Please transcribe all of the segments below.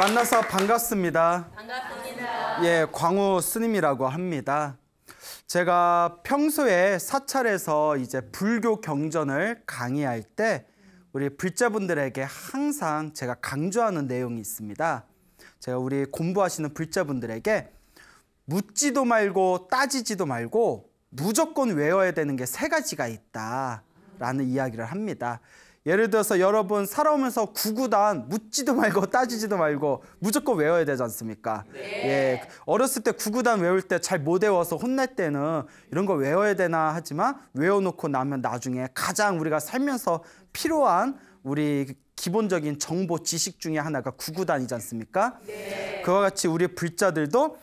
만나서 반갑습니다. 반갑습니다. 예, 광우 스님이라고 합니다. 제가 평소에 사찰에서 이제 불교 경전을 강의할 때 우리 불자분들에게 항상 제가 강조하는 내용이 있습니다. 제가 우리 공부하시는 불자분들에게 묻지도 말고 따지지도 말고 무조건 외워야 되는 게 3가지가 있다라는 이야기를 합니다. 예를 들어서 여러분 살아오면서 구구단 묻지도 말고 따지지도 말고 무조건 외워야 되지 않습니까? 네. 예, 어렸을 때 구구단 외울 때 잘 못 외워서 혼날 때는 이런 거 외워야 되나 하지만 외워놓고 나면 나중에 가장 우리가 살면서 필요한 우리 기본적인 정보 지식 중에 하나가 구구단이지 않습니까? 네. 그와 같이 우리 불자들도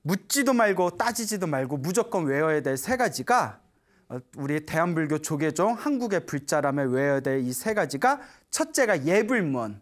묻지도 말고 따지지도 말고 무조건 외워야 될 3가지가 우리 대한불교 조계종 한국의 불자라면 외워야 될 이 3가지가 첫째가 예불문,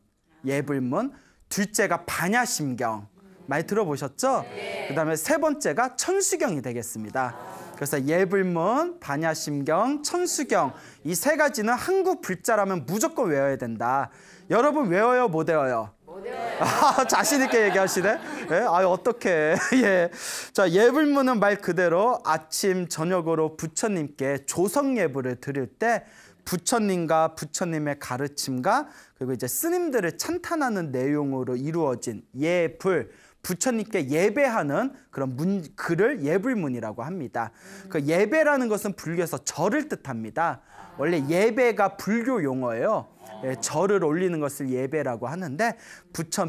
둘째가 반야심경, 많이 들어보셨죠? 네. 그다음에 3번째가 천수경이 되겠습니다. 그래서 예불문, 반야심경, 천수경 이 3가지는 한국 불자라면 무조건 외워야 된다. 여러분 외워요, 못 외워요? 못 외워요. 자신 있게 얘기하시네. 예? 어떡해. 예. 자, 예불문은 말 그대로 아침 저녁으로 부처님께 조성 예불을 드릴 때 부처님과 부처님의 가르침과 그리고 이제 스님들을 찬탄하는 내용으로 이루어진 예불, 부처님께 예배하는 그런 글을 예불문이라고 합니다. 그 예배라는 것은 불교에서 절을 뜻합니다. 원래 예배가 불교 용어예요. 예, 절을 올리는 것을 예배라고 하는데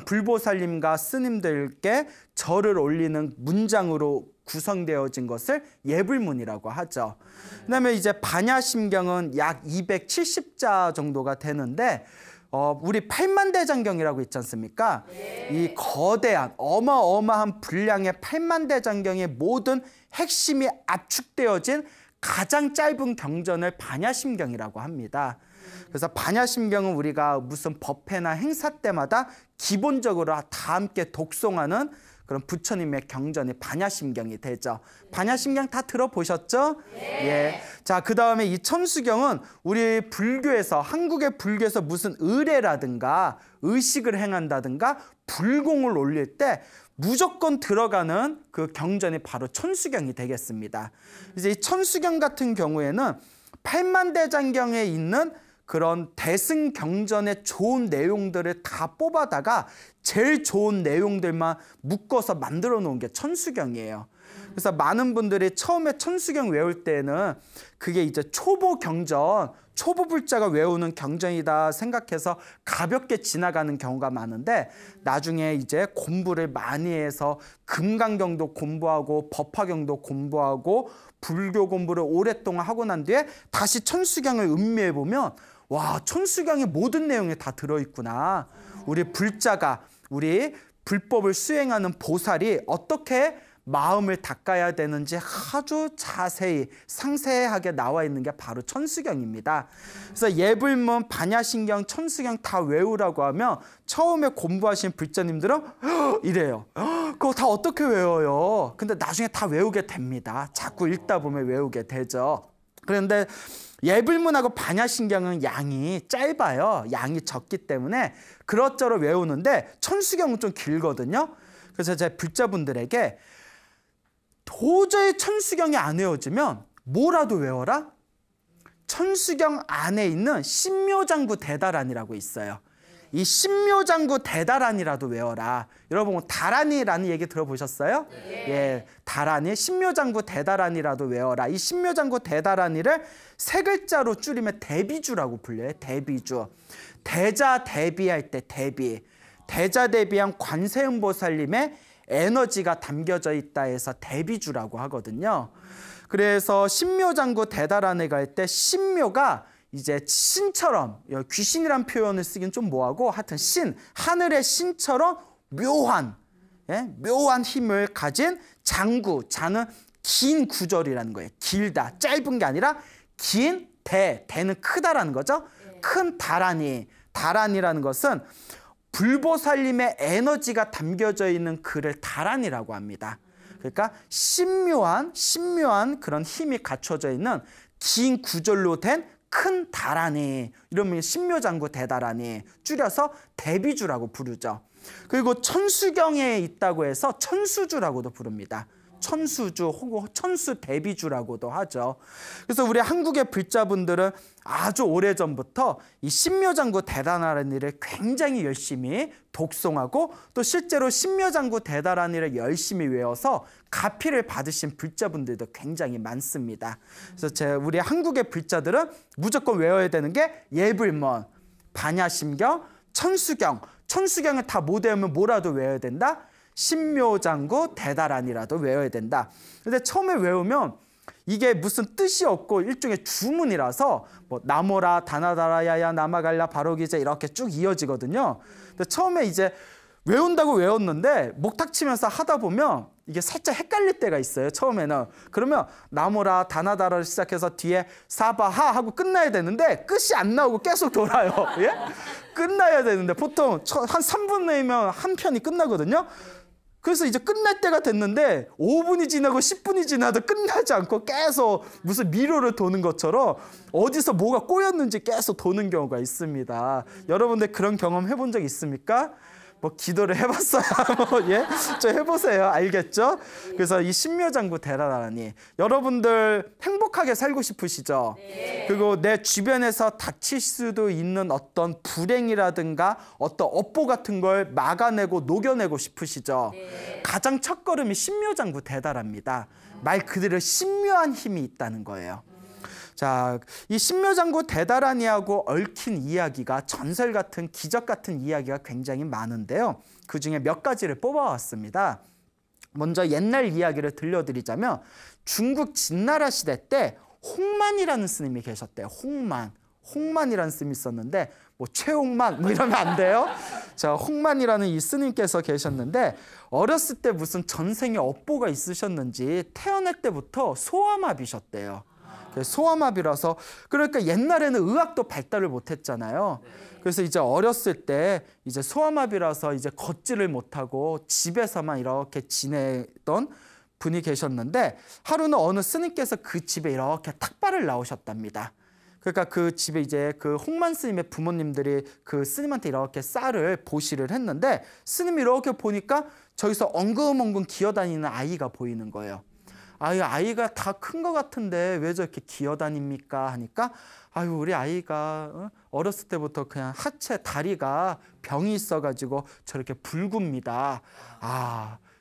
불보살님과 스님들께 절을 올리는 문장으로 구성되어진 것을 예불문이라고 하죠. 그다음에 이제 반야심경은 약 270자 정도가 되는데 우리 팔만대장경이라고 있지 않습니까? 네. 이 거대한 어마어마한 분량의 팔만대장경의 모든 핵심이 압축되어진 가장 짧은 경전을 반야심경이라고 합니다. 그래서 반야심경은 우리가 무슨 법회나 행사 때마다 기본적으로 다 함께 독송하는 그런 부처님의 경전이 반야심경이 되죠. 반야심경 다 들어보셨죠? 네. 예. 자, 그 다음에 이 천수경은 우리 불교에서, 한국의 불교에서 무슨 의례라든가 의식을 행한다든가 불공을 올릴 때 무조건 들어가는 그 경전이 바로 천수경이 되겠습니다. 이제 이 천수경 같은 경우에는 팔만대장경에 있는 그런 대승경전의 좋은 내용들을 다 뽑아다가 제일 좋은 내용들만 묶어서 만들어 놓은 게 천수경이에요. 그래서 많은 분들이 처음에 천수경 외울 때는 그게 이제 초보 경전, 초보 불자가 외우는 경전이다 생각해서 가볍게 지나가는 경우가 많은데 나중에 이제 공부를 많이 해서 금강경도 공부하고 법화경도 공부하고 불교 공부를 오랫동안 하고 난 뒤에 다시 천수경을 음미해 보면 와, 천수경의 모든 내용이 다 들어있구나. 우리 불자가 우리 불법을 수행하는 보살이 어떻게 마음을 닦아야 되는지 아주 자세히 상세하게 나와 있는 게 바로 천수경입니다. 그래서 예불문, 반야심경, 천수경 다 외우라고 하면 처음에 공부하신 불자님들은 이래요. 그거 다 어떻게 외워요? 근데 나중에 다 외우게 됩니다. 자꾸 읽다 보면 외우게 되죠. 그런데 예불문하고 반야심경은 양이 짧아요. 양이 적기 때문에 그럭저럭 외우는데 천수경은 좀 길거든요. 그래서 제 불자분들에게 도저히 천수경이 안 외워지면 뭐라도 외워라? 천수경 안에 있는 신묘장구 대다란이라고 있어요. 이 신묘장구 대다란이라도 외워라. 여러분 다란이라는 얘기 들어보셨어요? 네. 예, 다란이, 신묘장구 대다란이라도 외워라. 이 신묘장구 대다란이를 3글자로 줄이면 대비주라고 불려요. 대비주. 대자 대비할 때 대비. 대자 대비한 관세음보살님의 에너지가 담겨져 있다 해서 대비주라고 하거든요. 그래서 신묘장구 대다란에 갈 때 신묘가 이제 신처럼, 귀신이란 표현을 쓰긴 좀 뭐하고 하여튼 신, 하늘의 신처럼 묘한, 예? 묘한 힘을 가진 장구, 자는 긴 구절이라는 거예요. 길다, 짧은 게 아니라 긴 대는 크다라는 거죠. 큰 다란이, 다란이라는 것은 불보살님의 에너지가 담겨져 있는 글을 다란이라고 합니다. 그러니까 신묘한 그런 힘이 갖춰져 있는 긴 구절로 된 큰 다란이, 이러면 신묘장구 대다란이, 줄여서 대비주라고 부르죠. 그리고 천수경에 있다고 해서 천수주라고도 부릅니다. 천수주 혹은 천수대비주라고도 하죠. 그래서 우리 한국의 불자분들은 아주 오래전부터 이 신묘장구 대단하니를 굉장히 열심히 독송하고 또 실제로 신묘장구 대단하니를 열심히 외워서 가피를 받으신 불자분들도 굉장히 많습니다. 그래서 우리 한국의 불자들은 무조건 외워야 되는 게 예불문, 반야심경, 천수경. 천수경을 다 못 외우면 뭐라도 외워야 된다? 신묘장구 대다란이라도 외워야 된다. 근데 처음에 외우면 이게 무슨 뜻이 없고 일종의 주문이라서 뭐 나모라 다나다라야야 나마갈라 바로기제 이렇게 쭉 이어지거든요. 근데 처음에 이제 외운다고 외웠는데 목탁 치면서 하다 보면 이게 살짝 헷갈릴 때가 있어요. 처음에는. 그러면 나모라 다나다라를 시작해서 뒤에 사바하 하고 끝나야 되는데 끝이 안 나오고 계속 돌아요. 예? 끝나야 되는데 보통 한 3분 내면 한 편이 끝나거든요. 그래서 이제 끝날 때가 됐는데 5분이 지나고 10분이 지나도 끝나지 않고 계속 무슨 미로를 도는 것처럼 어디서 뭐가 꼬였는지 계속 도는 경우가 있습니다. 여러분들 그런 경험 해본 적 있습니까? 뭐 기도를 해봤어요. 예, 좀 해보세요. 알겠죠? 그래서 이 신묘장구 대단하니 여러분들 행복하게 살고 싶으시죠? 네. 그리고 내 주변에서 닥칠 수도 있는 어떤 불행이라든가 어떤 업보 같은 걸 막아내고 녹여내고 싶으시죠? 네. 가장 첫걸음이 신묘장구 대단합니다. 말 그대로 신묘한 힘이 있다는 거예요. 자, 이 신묘장구 대다라니하고 얽힌 이야기가 전설 같은 기적 같은 이야기가 굉장히 많은데요. 그중에 몇 가지를 뽑아왔습니다. 먼저 옛날 이야기를 들려드리자면 중국 진나라 시대 때 홍만이라는 스님이 계셨대요. 홍만이라는 스님이 있었는데 뭐 최홍만 뭐 이러면 안 돼요. 자, 홍만이라는 이 스님께서 계셨는데 어렸을 때 무슨 전생에 업보가 있으셨는지 태어날 때부터 소아마비셨대요. 소아마비라서 그러니까 옛날에는 의학도 발달을 못했잖아요. 그래서 이제 어렸을 때 이제 소아마비라서 이제 걷지를 못하고 집에서만 이렇게 지내던 분이 계셨는데 하루는 어느 스님께서 그 집에 이렇게 탁발을 나오셨답니다. 그러니까 그 집에 이제 그 홍만 스님의 부모님들이 그 스님한테 이렇게 쌀을 보시를 했는데 스님이 이렇게 보니까 저기서 엉금엉금 기어다니는 아이가 보이는 거예요. 아이가 다 큰 것 같은데 왜 저렇게 기어다닙니까? 하니까 우리 아이가 어렸을 때부터 그냥 하체 다리가 병이 있어가지고 저렇게 붉습니다.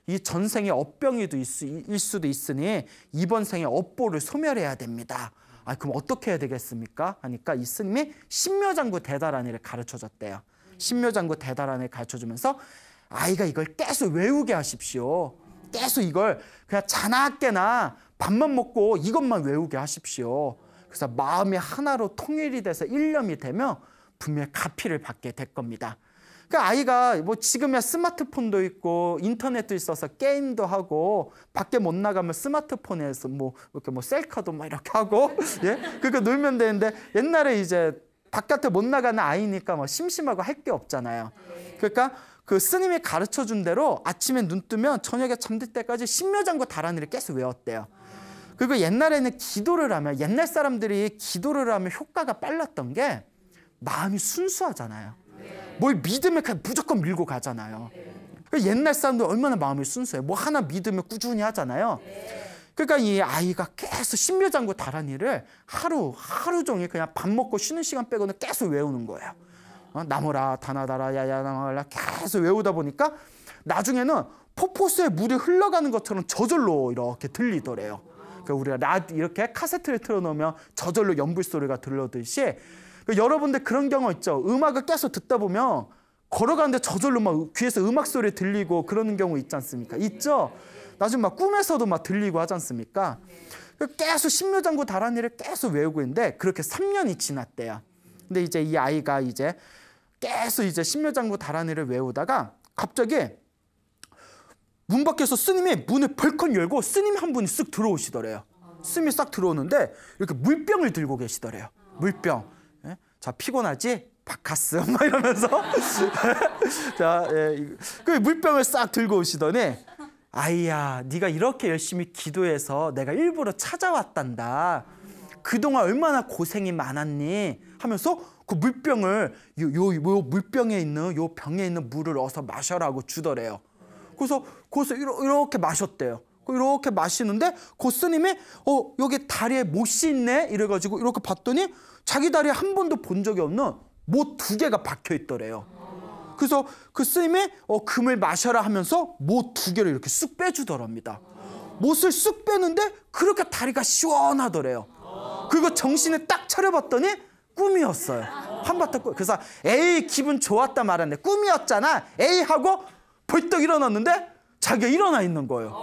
이 전생에 업병이 일 수도 있으니 이번 생에 업보를 소멸해야 됩니다. 그럼 어떻게 해야 되겠습니까? 하니까 이 스님이 신묘장구 대다라니를 가르쳐줬대요. 신묘장구 대다라니를 가르쳐주면서 아이가 이걸 계속 외우게 하십시오. 계속 이걸 그냥 자나깨나 밥만 먹고 이것만 외우게 하십시오. 그래서 마음이 하나로 통일이 돼서 일념이 되면 분명히 가피를 받게 될 겁니다. 그러니까 아이가 뭐 지금이야 스마트폰도 있고 인터넷도 있어서 게임도 하고 밖에 못 나가면 스마트폰에서 뭐 이렇게 뭐 셀카도 막 이렇게 하고 예? 그러니까 놀면 되는데 옛날에 이제 바깥에 못 나가는 아이니까 뭐 심심하고 할 게 없잖아요. 그러니까 그 스님이 가르쳐준 대로 아침에 눈 뜨면 저녁에 잠들 때까지 신묘장구 다라니를 계속 외웠대요. 그리고 옛날에는 기도를 하면 옛날 사람들이 기도를 하면 효과가 빨랐던 게 마음이 순수하잖아요. 뭘 믿으면 그냥 무조건 밀고 가잖아요. 옛날 사람들 얼마나 마음이 순수해요. 뭐 하나 믿으면 꾸준히 하잖아요. 그러니까 이 아이가 계속 신묘장구 다라니를 하루 종일 그냥 밥 먹고 쉬는 시간 빼고는 계속 외우는 거예요. 나무라 다나다라 야야나마라 계속 외우다 보니까 나중에는 폭포수에 물이 흘러가는 것처럼 저절로 이렇게 들리더래요. 그러니까 우리가 이렇게 카세트를 틀어놓으면 저절로 연불 소리가 들려듯이 여러분들 그런 경우 있죠. 음악을 계속 듣다 보면 걸어가는데 저절로 막 귀에서 음악 소리 들리고 그러는 경우 있지 않습니까? 있죠. 나중에 막 꿈에서도 막 들리고 하지 않습니까? 계속 신묘장구 다라니를 계속 외우고 있는데 그렇게 3년이 지났대요. 근데 이제 이 아이가 이제 계속 이제 신묘장구 다라니를 외우다가 갑자기 문 밖에서 스님이 문을 벌컥 열고 스님 한 분이 쓱 들어오시더래요. 스님이 싹 들어오는데 이렇게 물병을 들고 계시더래요. 물병. 예? 자, 피곤하지? 바카스 막 이러면서 자, 그 물병을 싹 들고 오시더니 아이야, 네가 이렇게 열심히 기도해서 내가 일부러 찾아왔단다. 그동안 얼마나 고생이 많았니? 하면서 그 물병을 요 물병에 있는 요 병에 있는 물을 어서 마셔라고 주더래요. 그래서 거기서 이렇게 마셨대요. 이렇게 마시는데 그 스님이 여기 다리에 못이 있네 이래가지고 이렇게 봤더니 자기 다리에 한 번도 본 적이 없는 못 2개가 박혀 있더래요. 그래서 그 스님이 금을 마셔라 하면서 못 2개를 이렇게 쑥 빼주더랍니다. 못을 쑥 빼는데 그렇게 다리가 시원하더래요. 그리고 정신을 딱 차려봤더니 꿈이었어요. 한바탕 꿈. 그래서 에이 기분 좋았다 말았네. 꿈이었잖아. 에이 하고 벌떡 일어났는데 자기가 일어나 있는 거예요.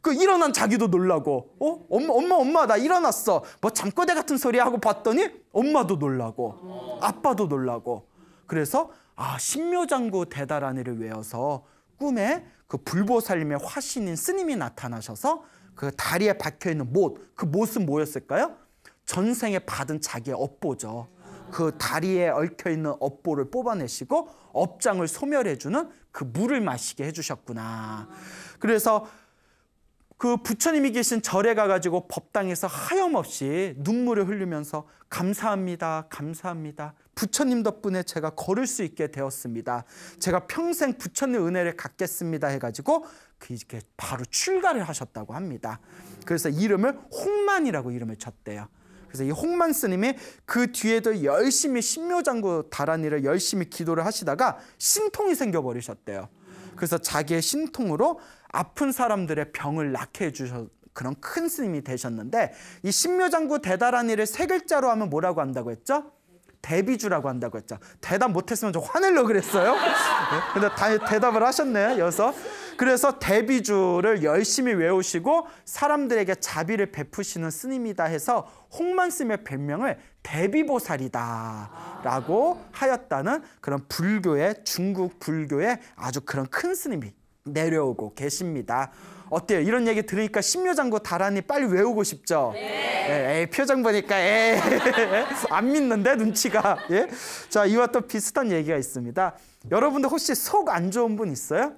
그 일어난 자기도 놀라고 엄마 나 일어났어. 뭐 잠꼬대 같은 소리 하고 봤더니 엄마도 놀라고 아빠도 놀라고. 그래서 신묘장구 대다라니를 외워서 꿈에 그 불보살님의 화신인 스님이 나타나셔서 그 다리에 박혀있는 못, 그 못은 뭐였을까요? 전생에 받은 자기의 업보죠. 그 다리에 얽혀있는 업보를 뽑아내시고 업장을 소멸해주는 그 물을 마시게 해주셨구나. 그래서 그 부처님이 계신 절에 가가지고 법당에서 하염없이 눈물을 흘리면서 감사합니다, 감사합니다. 부처님 덕분에 제가 걸을 수 있게 되었습니다. 제가 평생 부처님 은혜를 갖겠습니다 해가지고 이렇게 바로 출가를 하셨다고 합니다. 그래서 이름을 홍만이라고 이름을 쳤대요. 그래서 이 홍만 스님이 그 뒤에도 열심히 신묘장구 다라니를 열심히 기도를 하시다가 신통이 생겨버리셨대요. 그래서 자기의 신통으로 아픈 사람들의 병을 낫게 해주셔 그런 큰 스님이 되셨는데, 이 신묘장구 대다라니를 3글자로 하면 뭐라고 한다고 했죠? 대비주라고 한다고 했죠. 대답 못했으면 좀 화낼려 그랬어요. 네? 근데 대답을 하셨네요. 그래서 대비주를 열심히 외우시고 사람들에게 자비를 베푸시는 스님이다 해서 홍만 스님의 별명을 대비보살이다 라고 하였다는 그런 불교의, 중국 불교의 아주 그런 큰 스님이 내려오고 계십니다. 어때요? 이런 얘기 들으니까 신묘장구 다라니 빨리 외우고 싶죠? 네. 에이, 표정 보니까 안 믿는데 눈치가. 예? 자, 이와 또 비슷한 얘기가 있습니다. 여러분들 혹시 속 안 좋은 분 있어요?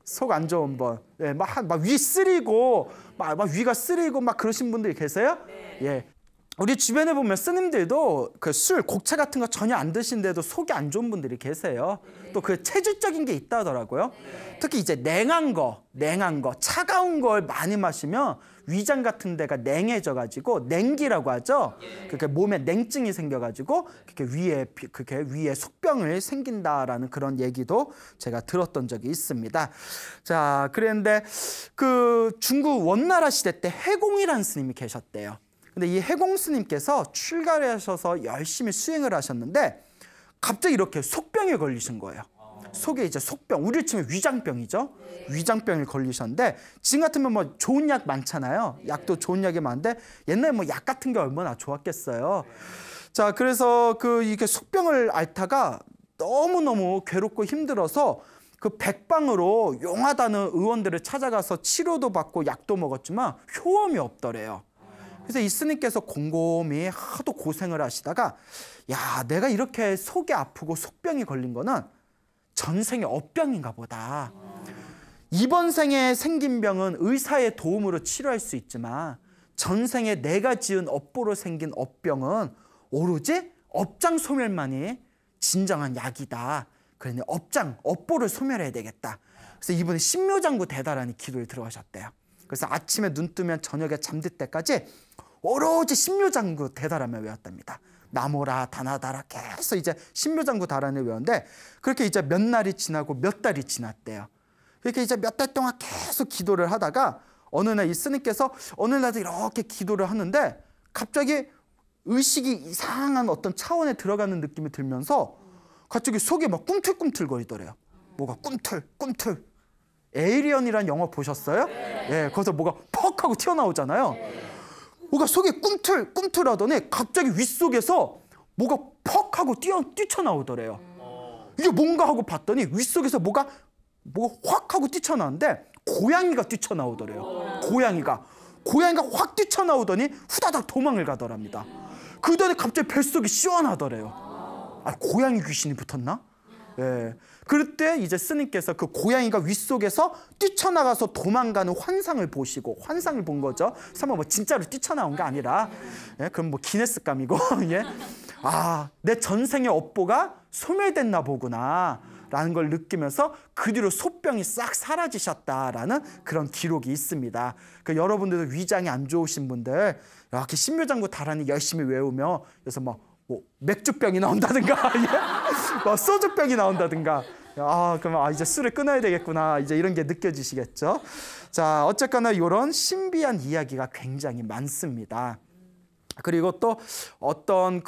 속 안 좋은 분. 예, 막 위 쓰리고 막 위가 쓰리고 막 그러신 분들이 계세요? 예. 우리 주변에 보면 스님들도 그 술, 곡차 같은 거 전혀 안 드신데도 속이 안 좋은 분들이 계세요. 또 그 체질적인 게 있다 하더라고요. 특히 이제 냉한 거, 차가운 걸 많이 마시면 위장 같은 데가 냉해져가지고 냉기라고 하죠. 그렇게 몸에 냉증이 생겨가지고 그렇게 위에 속병을 생긴다라는 그런 얘기도 제가 들었던 적이 있습니다. 자, 그런데 그 중국 원나라 시대 때 해공이라는 스님이 계셨대요. 근데 이 해공 스님께서 출가를 하셔서 열심히 수행을 하셨는데 갑자기 이렇게 속병에 걸리신 거예요. 속에 이제 속병, 우리 치면 위장병이죠. 위장병에 걸리셨는데 지금 같으면 뭐 좋은 약 많잖아요. 약도 좋은 약이 많은데 옛날에 뭐 약 같은 게 얼마나 좋았겠어요. 자, 그래서 이게 속병을 앓다가 너무너무 괴롭고 힘들어서 그 백방으로 용하다는 의원들을 찾아가서 치료도 받고 약도 먹었지만 효험이 없더래요. 그래서 이 스님께서 곰곰이 하도 고생을 하시다가 야, 내가 이렇게 속이 아프고 속병이 걸린 거는 전생의 업병인가 보다. 이번 생에 생긴 병은 의사의 도움으로 치료할 수 있지만 전생에 내가 지은 업보로 생긴 업병은 오로지 업장 소멸만이 진정한 약이다. 그러니 업보를 소멸해야 되겠다. 그래서 이분이 신묘장구 대다라니 기도에 들어가셨대요. 그래서 아침에 눈 뜨면 저녁에 잠들 때까지 오로지 신묘장구 대다라며 외웠답니다. 나모라 다나다라 계속 이제 신묘장구 다라니 외웠는데 그렇게 이제 몇 날이 지나고 몇 달이 지났대요. 그렇게 이제 몇 달 동안 계속 기도를 하다가 어느 날 이 스님께서 어느 날도 이렇게 기도를 하는데 갑자기 의식이 이상한 어떤 차원에 들어가는 느낌이 들면서 갑자기 속이 막 꿈틀꿈틀거리더래요. 뭐가 꿈틀. 에이리언이라는 영화 보셨어요? 예, 거기서 뭐가 퍽 하고 튀어나오잖아요. 뭐가 속에 꿈틀하더니 갑자기 윗속에서 뭐가 퍽 하고 뛰쳐나오더래요. 이게 뭔가 하고 봤더니 윗속에서 뭐가 확 하고 뛰쳐나오는데 고양이가 뛰쳐나오더래요. 고양이가 확 뛰쳐나오더니 후다닥 도망을 가더랍니다. 그러더니 갑자기 뱃속이 시원하더래요. 고양이 귀신이 붙었나? 예. 그럴 때 이제 스님께서 그 고양이가 윗속에서 뛰쳐나가서 도망가는 환상을 보시고, 환상을 본 거죠. 설마 뭐 진짜로 뛰쳐나온 게 아니라, 예? 그럼 뭐 기네스감이고, 예? 아, 내 전생의 업보가 소멸됐나 보구나 라는 걸 느끼면서 그 뒤로 소병이 싹 사라지셨다라는 그런 기록이 있습니다. 그 여러분들도 위장이 안 좋으신 분들 이렇게 신묘장구 다란이 열심히 외우며 그래서 뭐 맥주병이 나온다든가 뭐 소주병이 나온다든가 그러면 이제 술을 끊어야 되겠구나 이제 이런 게 느껴지시겠죠. 자, 어쨌거나 이런 신비한 이야기가 굉장히 많습니다. 그리고 또 어떤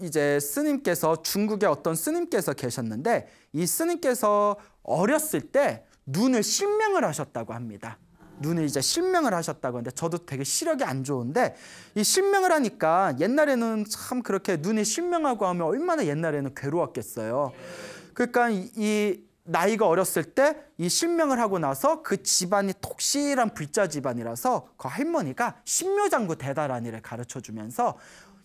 이제 스님께서 중국의 어떤 스님께서 계셨는데 이 스님께서 어렸을 때 눈을 실명을 하셨다고 합니다. 눈을 이제 실명을 하셨다고 하는데 저도 되게 시력이 안 좋은데 이 실명을 하니까 옛날에는 참 그렇게 눈이 실명하고 하면 얼마나 옛날에는 괴로웠겠어요. 그러니까 이 나이가 어렸을 때 이 실명을 하고 나서 그 집안이 독실한 불자 집안이라서 그 할머니가 신묘장구 대다라니를 가르쳐주면서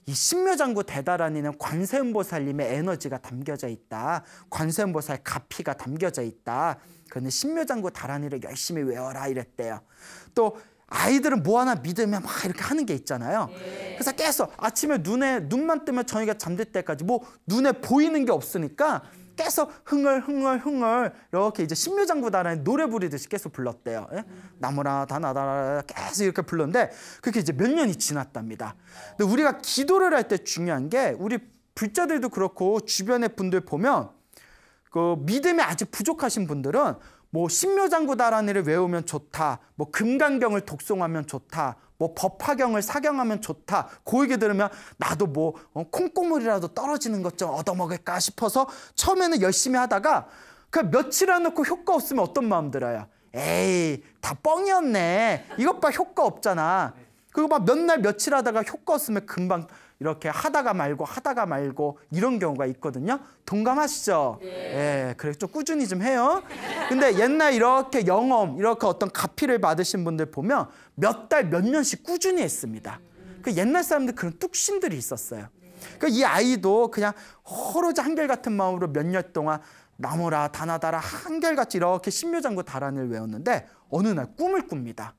이 신묘장구 대다라니는 관세음보살님의 에너지가 담겨져 있다. 관세음보살 가피가 담겨져 있다. 그런데 신묘장구 다라니를 열심히 외워라 이랬대요. 또 아이들은 뭐 하나 믿으면 막 이렇게 하는 게 있잖아요. 그래서 계속 아침에 눈만 뜨면 저희가 잠들 때까지 뭐 눈에 보이는 게 없으니까 계속 흥얼 이렇게 이제 신묘장구 다라니 노래 부르듯이 계속 불렀대요. 예? 나무라 다나다라 계속 이렇게 불렀는데 그렇게 이제 몇 년이 지났답니다. 근데 우리가 기도를 할 때 중요한 게 우리 불자들도 그렇고 주변의 분들 보면 그 믿음이 아직 부족하신 분들은 뭐 신묘장구 다라니를 외우면 좋다, 뭐 금강경을 독송하면 좋다, 뭐 법화경을 사경하면 좋다. 그 얘기 들으면 나도 뭐 콩고물이라도 떨어지는 것 좀 얻어먹을까 싶어서 처음에는 열심히 하다가 그 며칠 안 놓고 효과 없으면 어떤 마음 들어요? 에이, 다 뻥이었네. 이것 봐, 효과 없잖아. 그거 막 몇 날 며칠 하다가 효과 없으면 금방 이렇게 하다가 말고 이런 경우가 있거든요. 동감하시죠? 예, 그래 좀 꾸준히 좀 해요. 근데 옛날 이렇게 영험, 이렇게 어떤 가피를 받으신 분들 보면 몇 달, 몇 년씩 꾸준히 했습니다. 그 옛날 사람들 그런 뚝심들이 있었어요. 그러니까 이 아이도 그냥 허로지 한결같은 마음으로 몇 년 동안 나무라 다나다라 한결같이 이렇게 신묘장구 다란이를 외웠는데 어느 날 꿈을 꿉니다.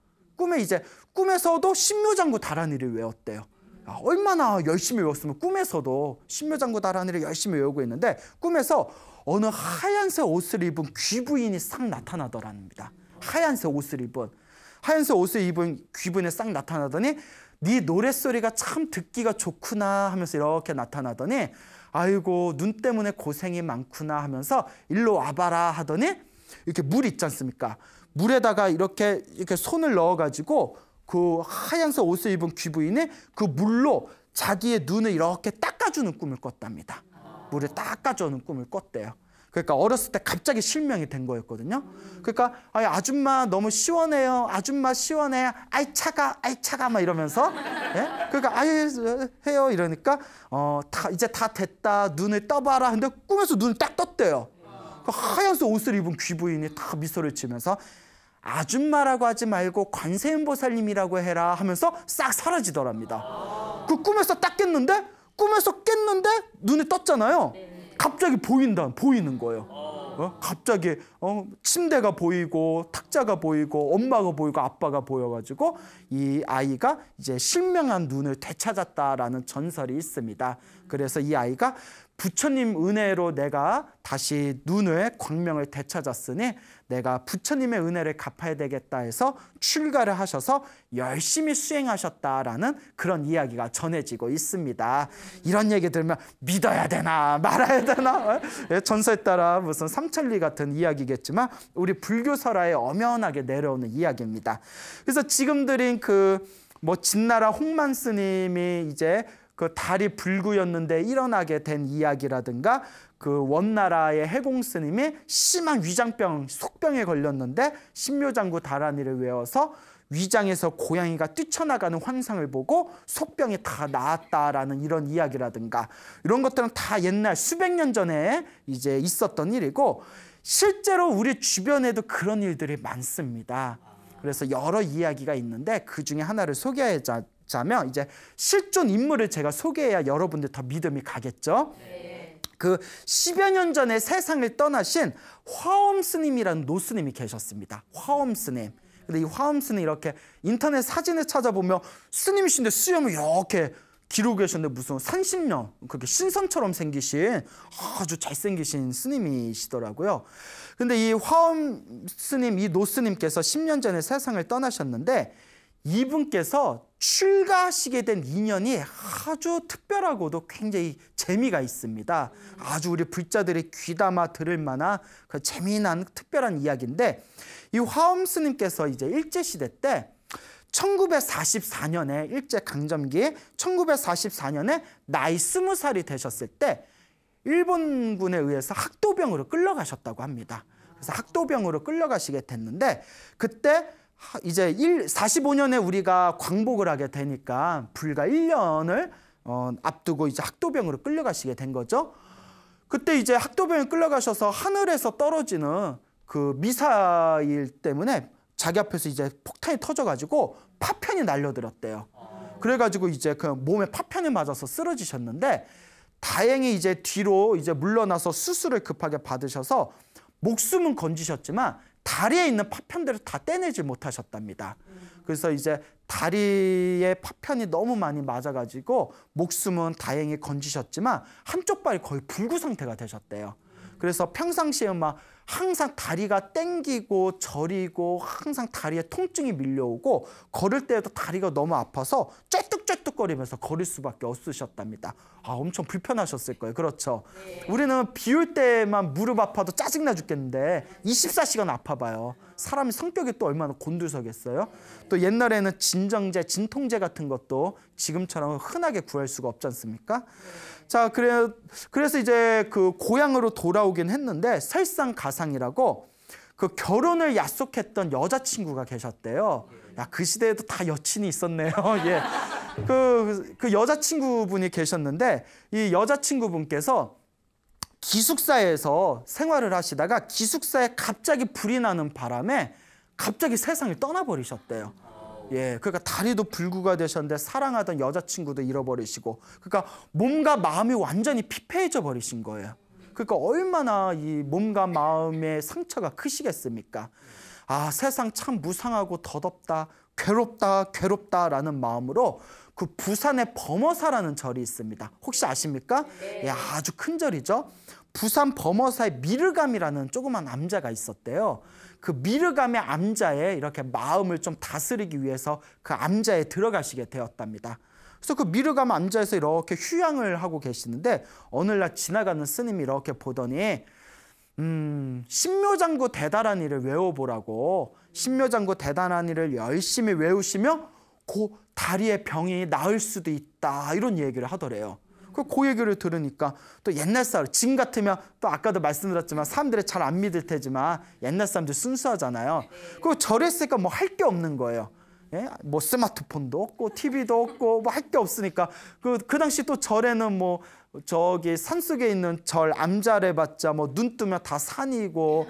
꿈에서도 신묘장구 다란이를 외웠대요. 얼마나 열심히 외웠으면 꿈에서도 신묘장구 다란이를 열심히 외우고 있는데 꿈에서 어느 하얀색 옷을 입은 귀부인이 싹 나타나더랍니다. 하얀색 옷을 입은 귀부인이 싹 나타나더니 네 노랫소리가 참 듣기가 좋구나 하면서 이렇게 나타나더니 아이고 눈 때문에 고생이 많구나 하면서 일로 와봐라 하더니 이렇게 물 있지 않습니까? 물에다가 이렇게 손을 넣어가지고 그 하얀색 옷을 입은 귀부인이 그 물로 자기의 눈을 이렇게 닦아주는 꿈을 꿨답니다. 물에 닦아주는 꿈을 꿨대요. 그러니까 어렸을 때 갑자기 실명이 된 거였거든요. 그러니까 아줌마 너무 시원해요. 아줌마 시원해. 아이 차가 막 이러면서 예? 그러니까 해요 이러니까 이제 다 됐다. 눈을 떠봐라. 근데 꿈에서 눈을 딱 떴대요. 그 하얀색 옷을 입은 귀부인이 다 미소를 지면서 아줌마라고 하지 말고 관세음보살님이라고 해라 하면서 싹 사라지더랍니다. 그 꿈에서 딱 깼는데 눈이 떴잖아요. 갑자기 보이는 거예요. 갑자기 침대가 보이고 탁자가 보이고 엄마가 보이고 아빠가 보여가지고 이 아이가 이제 실명한 눈을 되찾았다라는 전설이 있습니다. 그래서 이 아이가 부처님 은혜로 내가 다시 눈의 광명을 되찾았으니 내가 부처님의 은혜를 갚아야 되겠다 해서 출가를 하셔서 열심히 수행하셨다라는 그런 이야기가 전해지고 있습니다. 이런 얘기 들으면 믿어야 되나 말아야 되나? 전설에 따라 무슨 삼천리 같은 이야기겠지만 우리 불교 설화에 엄연하게 내려오는 이야기입니다. 그래서 지금 드린 진나라 홍만 스님이 이제 그 달이 불구였는데 일어나게 된 이야기라든가 그 원나라의 해공 스님이 심한 위장병, 속병에 걸렸는데 신묘장구 다란이를 외워서 위장에서 고양이가 뛰쳐나가는 환상을 보고 속병이 다 나았다라는 이런 이야기라든가 이런 것들은 다 옛날 수백 년 전에 이제 있었던 일이고 실제로 우리 주변에도 그런 일들이 많습니다. 그래서 여러 이야기가 있는데 그 중에 하나를 소개하자면 이제 실존 인물을 제가 소개해야 여러분들 더 믿음이 가겠죠. 그 10여 년 전에 세상을 떠나신 화엄 스님이라는 노스님이 계셨습니다. 화엄 스님. 근데 이 화엄 스님 이렇게 인터넷 사진을 찾아보면 스님이신데 수염을 이렇게 기르고 계셨는데 무슨 30년 그렇게 신선처럼 생기신 아주 잘생기신 스님이시더라고요. 근데 이 화엄 스님, 이 노 스님께서 10년 전에 세상을 떠나셨는데 이분께서 출가하시게 된 인연이 아주 특별하고도 굉장히 재미가 있습니다. 아주 우리 불자들이 귀담아 들을 만한 그 재미난 특별한 이야기인데, 이 화엄 스님께서 이제 일제시대 때 1944년에 일제강점기에 1944년에 나이 20살이 되셨을 때 일본군에 의해서 학도병으로 끌려가셨다고 합니다. 그래서 학도병으로 끌려가시게 됐는데, 그때 이제 45년에 우리가 광복을 하게 되니까 불과 1년을 앞두고 이제 학도병으로 끌려가시게 된 거죠. 그때 이제 학도병에 끌려가셔서 하늘에서 떨어지는 그 미사일 때문에 자기 앞에서 이제 폭탄이 터져가지고 파편이 날려들었대요. 그래가지고 이제 그 몸에 파편이 맞아서 쓰러지셨는데, 다행히 이제 뒤로 이제 물러나서 수술을 급하게 받으셔서 목숨은 건지셨지만 다리에 있는 파편들을 다 떼내지 못하셨답니다. 그래서 이제 다리에 파편이 너무 많이 맞아가지고 목숨은 다행히 건지셨지만 한쪽 발이 거의 불구 상태가 되셨대요. 그래서 평상시에 막 항상 다리가 땡기고 저리고 항상 다리에 통증이 밀려오고 걸을 때에도 다리가 너무 아파서 쬐뚝쬐뚝거리면서 걸을 수밖에 없으셨답니다. 아, 엄청 불편하셨을 거예요. 그렇죠. 네. 우리는 비 올 때만 무릎 아파도 짜증나 죽겠는데 24시간 아파봐요. 사람이 성격이 또 얼마나 곤두서겠어요. 또 옛날에는 진정제, 진통제 같은 것도 지금처럼 흔하게 구할 수가 없지 않습니까? 자, 그래서 이제 그 고향으로 돌아오긴 했는데 설상가상이라고 그 결혼을 약속했던 여자친구가 계셨대요. 야, 그 시대에도 다 여친이 있었네요. 예. 그 여자친구분이 계셨는데, 이 여자친구분께서 기숙사에서 생활을 하시다가 기숙사에 갑자기 불이 나는 바람에 갑자기 세상을 떠나버리셨대요. 예, 그러니까 다리도 불구가 되셨는데 사랑하던 여자친구도 잃어버리시고, 그러니까 몸과 마음이 완전히 피폐해져 버리신 거예요. 그러니까 얼마나 이 몸과 마음의 상처가 크시겠습니까? 아, 세상 참 무상하고 더덥다, 괴롭다라는 마음으로 그 부산에 범어사라는 절이 있습니다. 혹시 아십니까? 네. 예, 아주 큰 절이죠. 부산 범어사에 미르감이라는 조그만 암자가 있었대요. 그 미르감의 암자에 이렇게 마음을 좀 다스리기 위해서 그 암자에 들어가시게 되었답니다. 그래서 그 미르감 암자에서 이렇게 휴양을 하고 계시는데 어느 날 지나가는 스님이 이렇게 보더니 신묘장구 대단한이를 외워보라고, 신묘장구 대단한이를 열심히 외우시며 그 다리의 병이 나을 수도 있다, 이런 얘기를 하더래요. 그 얘기를 들으니까 또 옛날 사람, 지금 같으면 또 아까도 말씀드렸지만 사람들이 잘 안 믿을 테지만 옛날 사람들 순수하잖아요. 그 절했으니까 뭐 할 게 없는 거예요. 예? 뭐 스마트폰도 없고 TV도 없고 뭐 할 게 없으니까 그 당시 또 절에는 뭐 저기 산속에 있는 절 암자를 봤자 뭐 눈 뜨면 다 산이고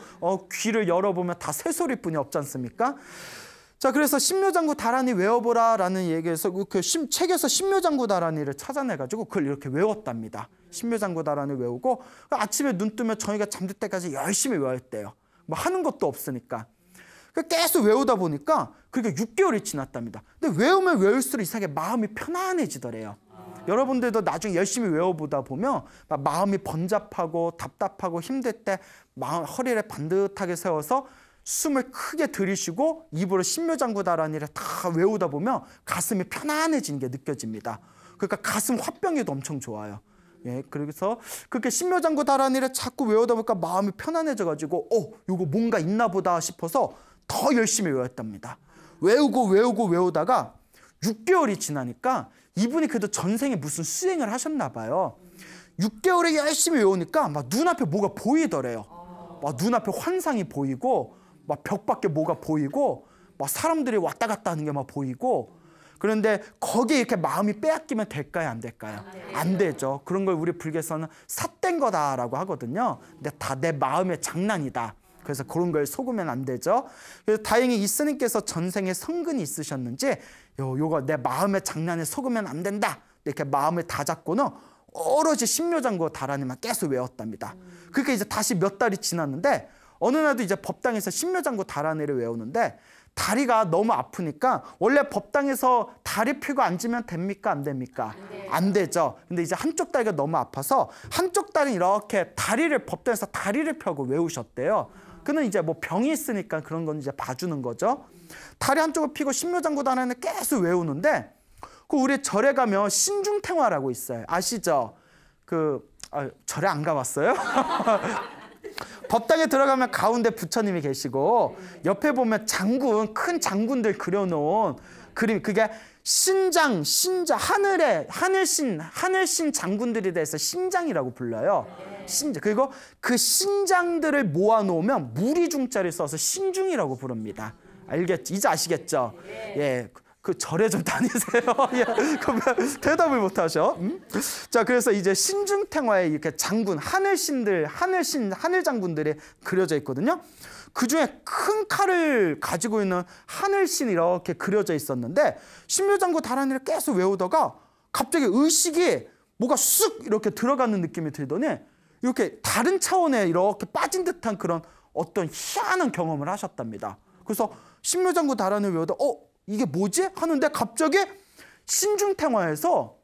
귀를 열어보면 다 새소리뿐이 없지 않습니까? 자, 그래서 신묘장구 다란이 외워보라 라는 얘기에서 그 책에서 신묘장구 다란이를 찾아내가지고 그걸 이렇게 외웠답니다. 신묘장구 다란이 외우고 아침에 눈 뜨면 저희가 잠들 때까지 열심히 외웠대요. 뭐 하는 것도 없으니까. 계속 외우다 보니까 그게 6개월이 지났답니다. 근데 외우면 외울수록 이상하게 마음이 편안해지더래요. 여러분들도 나중에 열심히 외워보다 보면 마음이 번잡하고 답답하고 힘들 때 허리를 반듯하게 세워서 숨을 크게 들이쉬고 입으로 신묘장구 다란이를 다 외우다 보면 가슴이 편안해지는 게 느껴집니다. 그러니까 가슴 화병에도 엄청 좋아요. 예, 그래서 그렇게 신묘장구 다란이를 자꾸 외우다 보니까 마음이 편안해져가지고 이거 뭔가 있나 보다 싶어서 더 열심히 외웠답니다. 외우다가 6개월이 지나니까 이분이 그래도 전생에 무슨 수행을 하셨나 봐요. 6개월에 열심히 외우니까 막 눈앞에 뭐가 보이더래요. 막 눈앞에 환상이 보이고 막 벽 밖에 뭐가 보이고 막 사람들이 왔다 갔다 하는 게 막 보이고. 그런데 거기에 이렇게 마음이 빼앗기면 될까요, 안 될까요? 안 되죠. 그런 걸 우리 불교에서는 삿된 거다라고 하거든요. 근데 다 내 마음의 장난이다. 그래서 그런 걸 속으면 안 되죠. 그래서 다행히 이 스님께서 전생에 성근이 있으셨는지 요거 내 마음의 장난에 속으면 안 된다, 이렇게 마음을 다잡고는 오로지 신묘장구 다란이만 계속 외웠답니다. 그러니까 이제 다시 몇 달이 지났는데 어느 날도 이제 법당에서 신묘장구 다란이를 외우는데 다리가 너무 아프니까 원래 법당에서 다리 펴고 앉으면 됩니까? 안 됩니까? 안 되죠. 근데 이제 한쪽 다리가 너무 아파서 한쪽 다리는 이렇게 법당에서 다리를 펴고 외우셨대요. 그는 이제 뭐 병이 있으니까 그런 건 이제 봐주는 거죠. 다리 한쪽을 펴고 신묘장구단을 계속 외우는데 그 우리 절에 가면 신중탱화라고 있어요. 아시죠? 절에 안 가봤어요? 법당에 들어가면 가운데 부처님이 계시고 옆에 보면 큰 장군들 그려놓은 그림, 그게 신장, 하늘신 장군들에 대해서 신장이라고 불러요. 신장. 그리고 그 신장들을 모아놓으면 무리중자를 써서 신중이라고 부릅니다. 알겠죠? 이제 아시겠죠? 예. 그 절에 좀 다니세요. 예, 대답을 못 하셔. 자, 그래서 이제 신중탱화에 이렇게 장군, 하늘 장군들이 그려져 있거든요. 그 중에 큰 칼을 가지고 있는 하늘신이 이렇게 그려져 있었는데 신묘장구 다란이를 계속 외우다가 갑자기 의식이 뭐가 쑥 이렇게 들어가는 느낌이 들더니 이렇게 다른 차원에 이렇게 빠진 듯한 그런 어떤 희한한 경험을 하셨답니다. 그래서 신묘장구 다란이를 외우다 이게 뭐지? 하는데 갑자기 신중탱화에서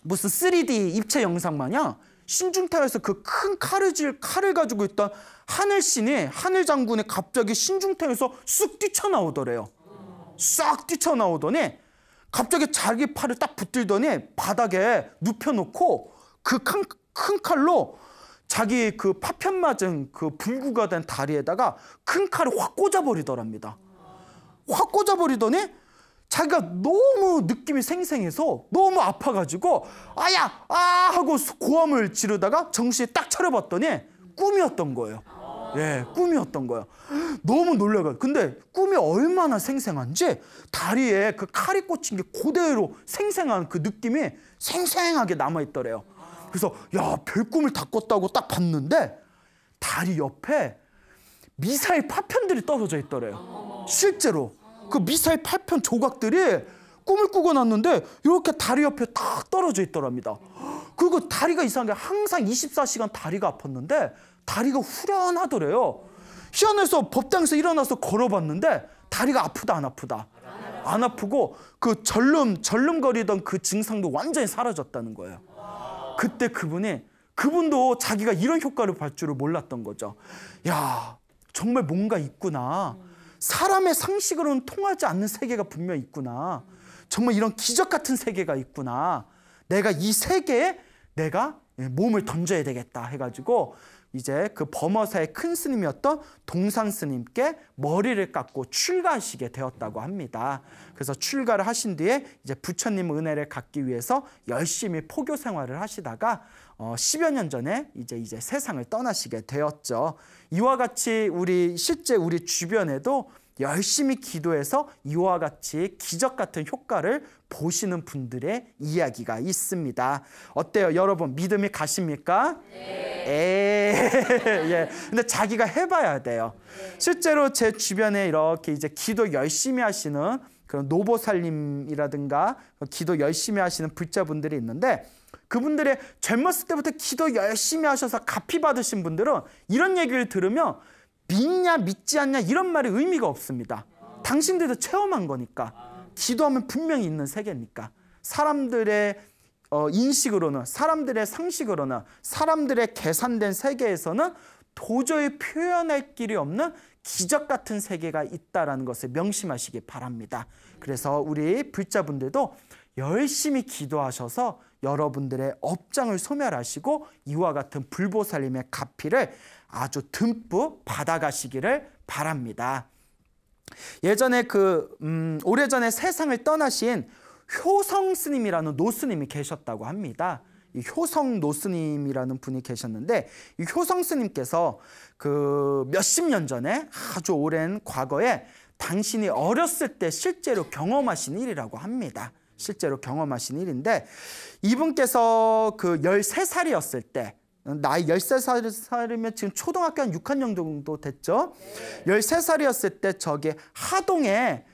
무슨 3D 입체 영상 마냥 신중탱화에서 그 큰 칼을 가지고 있던 하늘 장군이 갑자기 신중탱화에서 쑥 뛰쳐나오더래요. 싹 뛰쳐나오더니 갑자기 자기 팔을 딱 붙들더니 바닥에 눕혀놓고 그 큰 칼로 자기 그 파편 맞은 그 불구가 된 다리에다가 큰 칼을 확 꽂아버리더랍니다. 확 꽂아버리더니 자기가 너무 느낌이 생생해서 너무 아파가지고 아야! 아! 하고 고함을 지르다가 정신이 딱 차려봤더니 꿈이었던 거예요. 예, 꿈이었던 거예요. 너무 놀라가지고. 근데 꿈이 얼마나 생생한지 다리에 그 칼이 꽂힌 게 그대로 생생한 그 느낌이 생생하게 남아있더래요. 그래서 야, 별꿈을 다 꿨다고 딱 봤는데 다리 옆에 미사일 파편들이 떨어져 있더래요. 실제로 그 미사일 파편 조각들이 꿈을 꾸고 났는데 이렇게 다리 옆에 딱 떨어져 있더랍니다. 그리고 다리가 이상하게 항상 24시간 다리가 아팠는데 다리가 후련하더래요. 희한해서 법당에서 일어나서 걸어봤는데 다리가 아프다 안 아프다? 안 아프고 그 절름거리던 그 증상도 완전히 사라졌다는 거예요. 그때 그분도 자기가 이런 효과를 볼 줄을 몰랐던 거죠. 야, 정말 뭔가 있구나. 사람의 상식으로는 통하지 않는 세계가 분명히 있구나. 정말 이런 기적 같은 세계가 있구나. 내가 이 세계에 내가 몸을 던져야 되겠다 해가지고 이제 그 범어사의 큰 스님이었던 동산 스님께 머리를 깎고 출가하시게 되었다고 합니다. 그래서 출가를 하신 뒤에 이제 부처님 은혜를 갖기 위해서 열심히 포교 생활을 하시다가 10여 년 전에 이제 세상을 떠나시게 되었죠. 이와 같이 실제 우리 주변에도 열심히 기도해서 이와 같이 기적 같은 효과를 보시는 분들의 이야기가 있습니다. 어때요? 여러분 믿음이 가십니까? 네. 예. 근데 자기가 해봐야 돼요. 실제로 제 주변에 이렇게 이제 기도 열심히 하시는 그런 노보살님이라든가 기도 열심히 하시는 불자분들이 있는데 그분들의 젊었을 때부터 기도 열심히 하셔서 갚이 받으신 분들은 이런 얘기를 들으면 믿냐 믿지 않냐 이런 말이 의미가 없습니다. 당신들도 체험한 거니까. 기도하면 분명히 있는 세계니까. 사람들의 인식으로는, 사람들의 상식으로는, 사람들의 계산된 세계에서는 도저히 표현할 길이 없는 기적 같은 세계가 있다는 것을 명심하시기 바랍니다. 그래서 우리 불자분들도 열심히 기도하셔서 여러분들의 업장을 소멸하시고 이와 같은 불보살님의 가피를 아주 듬뿍 받아가시기를 바랍니다. 예전에 오래전에 세상을 떠나신 효성 스님이라는 노스님이 계셨다고 합니다. 이 효성 노스님이라는 분이 계셨는데 이 효성 스님께서 몇십 년 전에 아주 오랜 과거에 당신이 어렸을 때 실제로 경험하신 일이라고 합니다. 실제로 경험하신 일인데 이분께서 13살이었을 때 나이 13살이면 지금 초등학교 한 6학년 정도 됐죠. 13살이었을 때 저기 하동에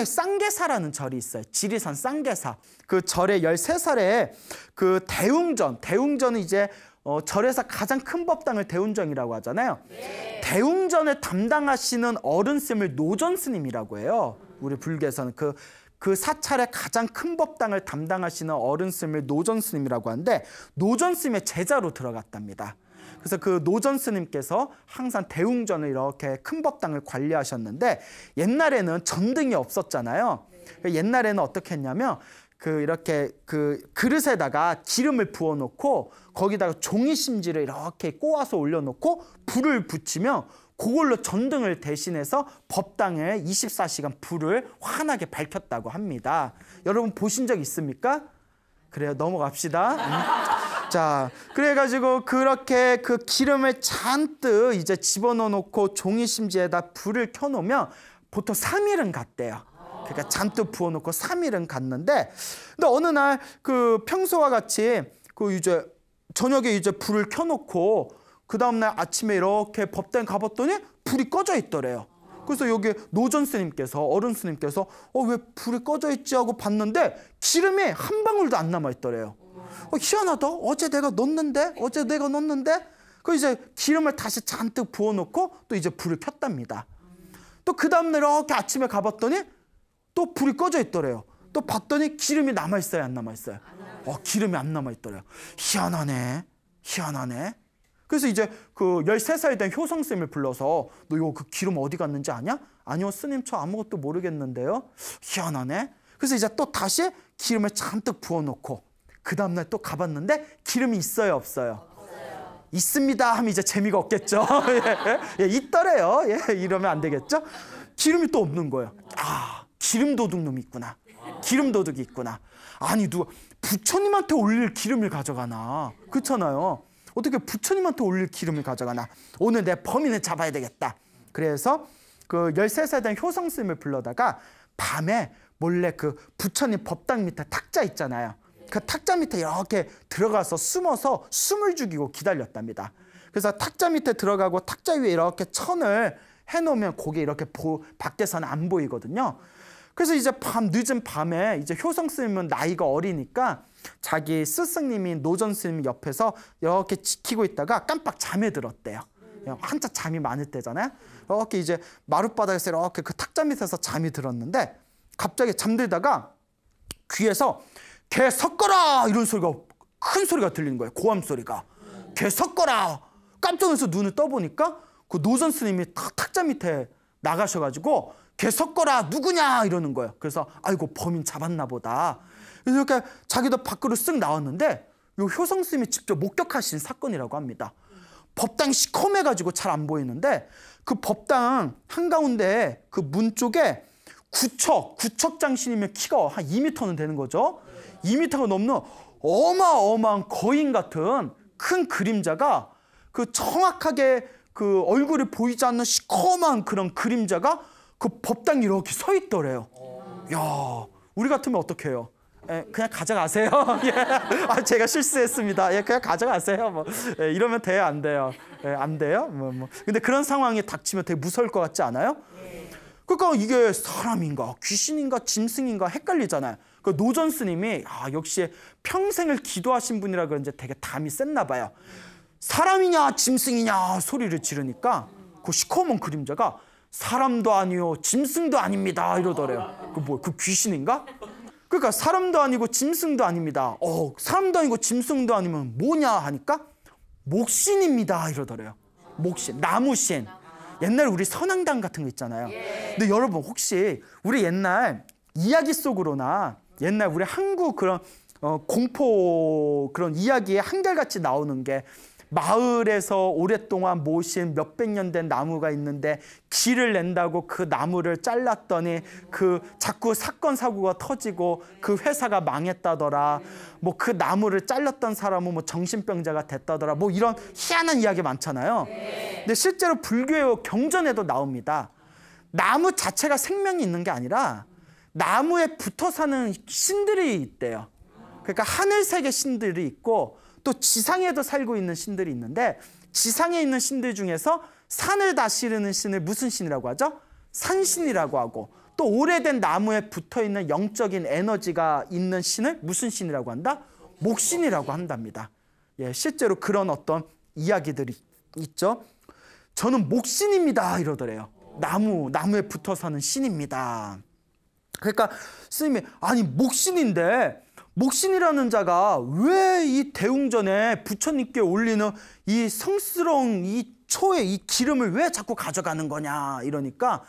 쌍계사라는 절이 있어요. 지리산 쌍계사. 그 절에 13살에 대웅전은 이제 절에서 가장 큰 법당을 대웅전이라고 하잖아요. 대웅전을 담당하시는 어른스님을 노전스님이라고 해요. 우리 불교에서는 그 사찰의 가장 큰 법당을 담당하시는 어른스님을 노전스님이라고 하는데 노전스님의 제자로 들어갔답니다. 그래서 그 노전스님께서 항상 대웅전을 이렇게 큰 법당을 관리하셨는데 옛날에는 전등이 없었잖아요. 옛날에는 어떻게 했냐면 이렇게 그릇에다가 기름을 부어놓고 거기다가 종이 심지를 이렇게 꼬아서 올려놓고 불을 붙이면 그걸로 전등을 대신해서 법당에 24시간 불을 환하게 밝혔다고 합니다. 여러분 보신 적 있습니까? 그래요, 넘어갑시다. 자, 그래가지고 그렇게 그 기름을 잔뜩 이제 집어넣어놓고 종이 심지에다 불을 켜놓으면 보통 3일은 갔대요. 그러니까 잔뜩 부어놓고 3일은 갔는데, 근데 어느 날 평소와 같이 이제 저녁에 이제 불을 켜놓고 그 다음날 아침에 이렇게 법당에 가봤더니 불이 꺼져 있더래요. 그래서 여기 노전스님께서, 어른스님께서 왜 불이 꺼져 있지 하고 봤는데 기름이 한 방울도 안 남아 있더래요. 희한하다. 어제 내가 넣었는데. 그 이제 기름을 다시 잔뜩 부어놓고 또 이제 불을 켰답니다. 또 그 다음날 이렇게 아침에 가봤더니 또 불이 꺼져 있더래요. 또 봤더니 기름이 남아있어요, 안 남아있어요? 기름이 안 남아있더래요. 희한하네. 그래서 이제 13살 된 효성스님을 불러서 너 그 기름 어디 갔는지 아냐? 아니요, 스님 저 아무것도 모르겠는데요. 희한하네. 그래서 이제 또 다시 기름을 잔뜩 부어놓고 그 다음날 또 가봤는데 기름이 있어요, 없어요? 있습니다 하면 이제 재미가 없겠죠. 있더래요. 이러면 안 되겠죠. 기름이 또 없는 거예요. 기름 도둑놈이 있구나. 기름 도둑이 있구나. 아니 누가 부처님한테 올릴 기름을 가져가나. 그렇잖아요. 어떻게 부처님한테 올릴 기름을 가져가나. 오늘 내 범인을 잡아야 되겠다. 그래서 13살 된 효성스님을 불러다가 밤에 몰래 부처님 법당 밑에 탁자 있잖아요. 그 탁자 밑에 이렇게 들어가서 숨어서 숨을 죽이고 기다렸답니다. 그래서 탁자 밑에 들어가고 탁자 위에 이렇게 천을 해놓으면 그게 이렇게 밖에서는 안 보이거든요. 그래서 이제 늦은 밤에 이제 효성스님은 나이가 어리니까 자기 스승님인 노전스님 옆에서 이렇게 지키고 있다가 깜빡 잠에 들었대요. 한참 잠이 많을 때잖아요. 이렇게 이제 마룻바닥에서 이렇게 그 탁자 밑에서 잠이 들었는데 갑자기 잠들다가 귀에서 개 섞어라 이런 소리가, 큰 소리가 들리는 거예요. 고함 소리가. 개 섞어라. 깜짝 놀라서 눈을 떠보니까 그 노전스님이 탁자 밑에 나가셔가지고 개 섞어라 누구냐 이러는 거예요. 그래서 아이고 범인 잡았나 보다. 그래서 이렇게 자기도 밖으로 쓱 나왔는데 요 효성스님이 직접 목격하신 사건이라고 합니다. 법당이 시커매가지고 잘 안 보이는데 그 법당 한가운데 그 문 쪽에 구척장신이면 키가 한 2m는 되는 거죠. 2m가 넘는 어마어마한 거인 같은 큰 그림자가 정확하게 얼굴이 보이지 않는 시커먼 그런 그림자가 그 법당에 이렇게 서 있더래요. 야, 우리 같으면 어떻게 해요? 그냥 가져가세요. 제가 실수했습니다. 그냥 가져가세요. 이러면 돼요, 안 돼요? 안 돼요? 근데 그런 상황이 닥치면 되게 무서울 것 같지 않아요? 그러니까 이게 사람인가, 귀신인가, 짐승인가 헷갈리잖아요. 노전스님이 역시 평생을 기도하신 분이라 그런지 되게 담이 셌나 봐요. 사람이냐, 짐승이냐 소리를 지르니까 그 시커먼 그림자가 사람도 아니요, 짐승도 아닙니다 이러더래요. 그 귀신인가? 그러니까 사람도 아니고 짐승도 아닙니다. 사람도 아니고 짐승도 아니면 뭐냐 하니까 목신입니다 이러더래요. 목신, 나무신. 옛날 우리 선앙당 같은 거 있잖아요. 근데 여러분 혹시 우리 옛날 이야기 속으로나 옛날 우리 한국 그런 공포 그런 이야기에 한결같이 나오는 게 마을에서 오랫동안 모신 몇백 년 된 나무가 있는데 기를 낸다고 그 나무를 잘랐더니 자꾸 사건 사고가 터지고 그 회사가 망했다더라. 그 나무를 잘랐던 사람은 정신병자가 됐다더라. 이런 희한한 이야기 많잖아요. 근데 실제로 불교의 경전에도 나옵니다. 나무 자체가 생명이 있는 게 아니라 나무에 붙어 사는 신들이 있대요. 그러니까 하늘색의 신들이 있고 또 지상에도 살고 있는 신들이 있는데 지상에 있는 신들 중에서 산을 다스리는 신을 무슨 신이라고 하죠? 산신이라고 하고 또 오래된 나무에 붙어있는 영적인 에너지가 있는 신을 무슨 신이라고 한다? 목신이라고 한답니다. 예, 실제로 그런 어떤 이야기들이 있죠. 저는 목신입니다 이러더래요. 나무에 붙어 사는 신입니다. 그러니까 스님이 아니 목신인데 목신이라는 자가 왜 이 대웅전에 부처님께 올리는 이 성스러운 이 초의 이 기름을 왜 자꾸 가져가는 거냐 이러니까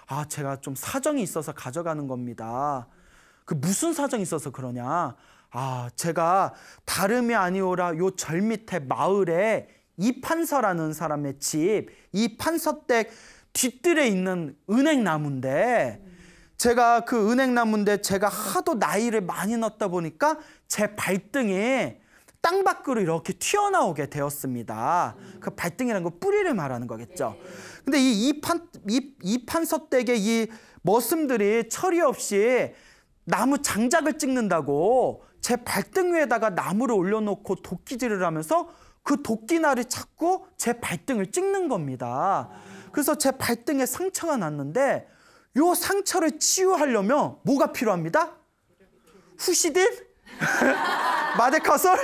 아 제가 좀 사정이 있어서 가져가는 겁니다. 그 무슨 사정이 있어서 그러냐? 아 제가 다름이 아니오라 요 절 밑에 마을에 이판서라는 사람의 집, 이 판서댁 뒷뜰에 있는 은행나무인데 제가 그 은행나무인데 제가 하도 나이를 많이 넣다 보니까 제 발등이 땅 밖으로 이렇게 튀어나오게 되었습니다. 그 발등이라는 건 뿌리를 말하는 거겠죠. 근데 이 판서댁의 이 머슴들이 처리 없이 나무 장작을 찍는다고 제 발등 위에다가 나무를 올려놓고 도끼질을 하면서 그 도끼날이 자꾸 제 발등을 찍는 겁니다. 그래서 제 발등에 상처가 났는데 요 상처를 치유하려면 뭐가 필요합니다? 후시딘? 마데카솔?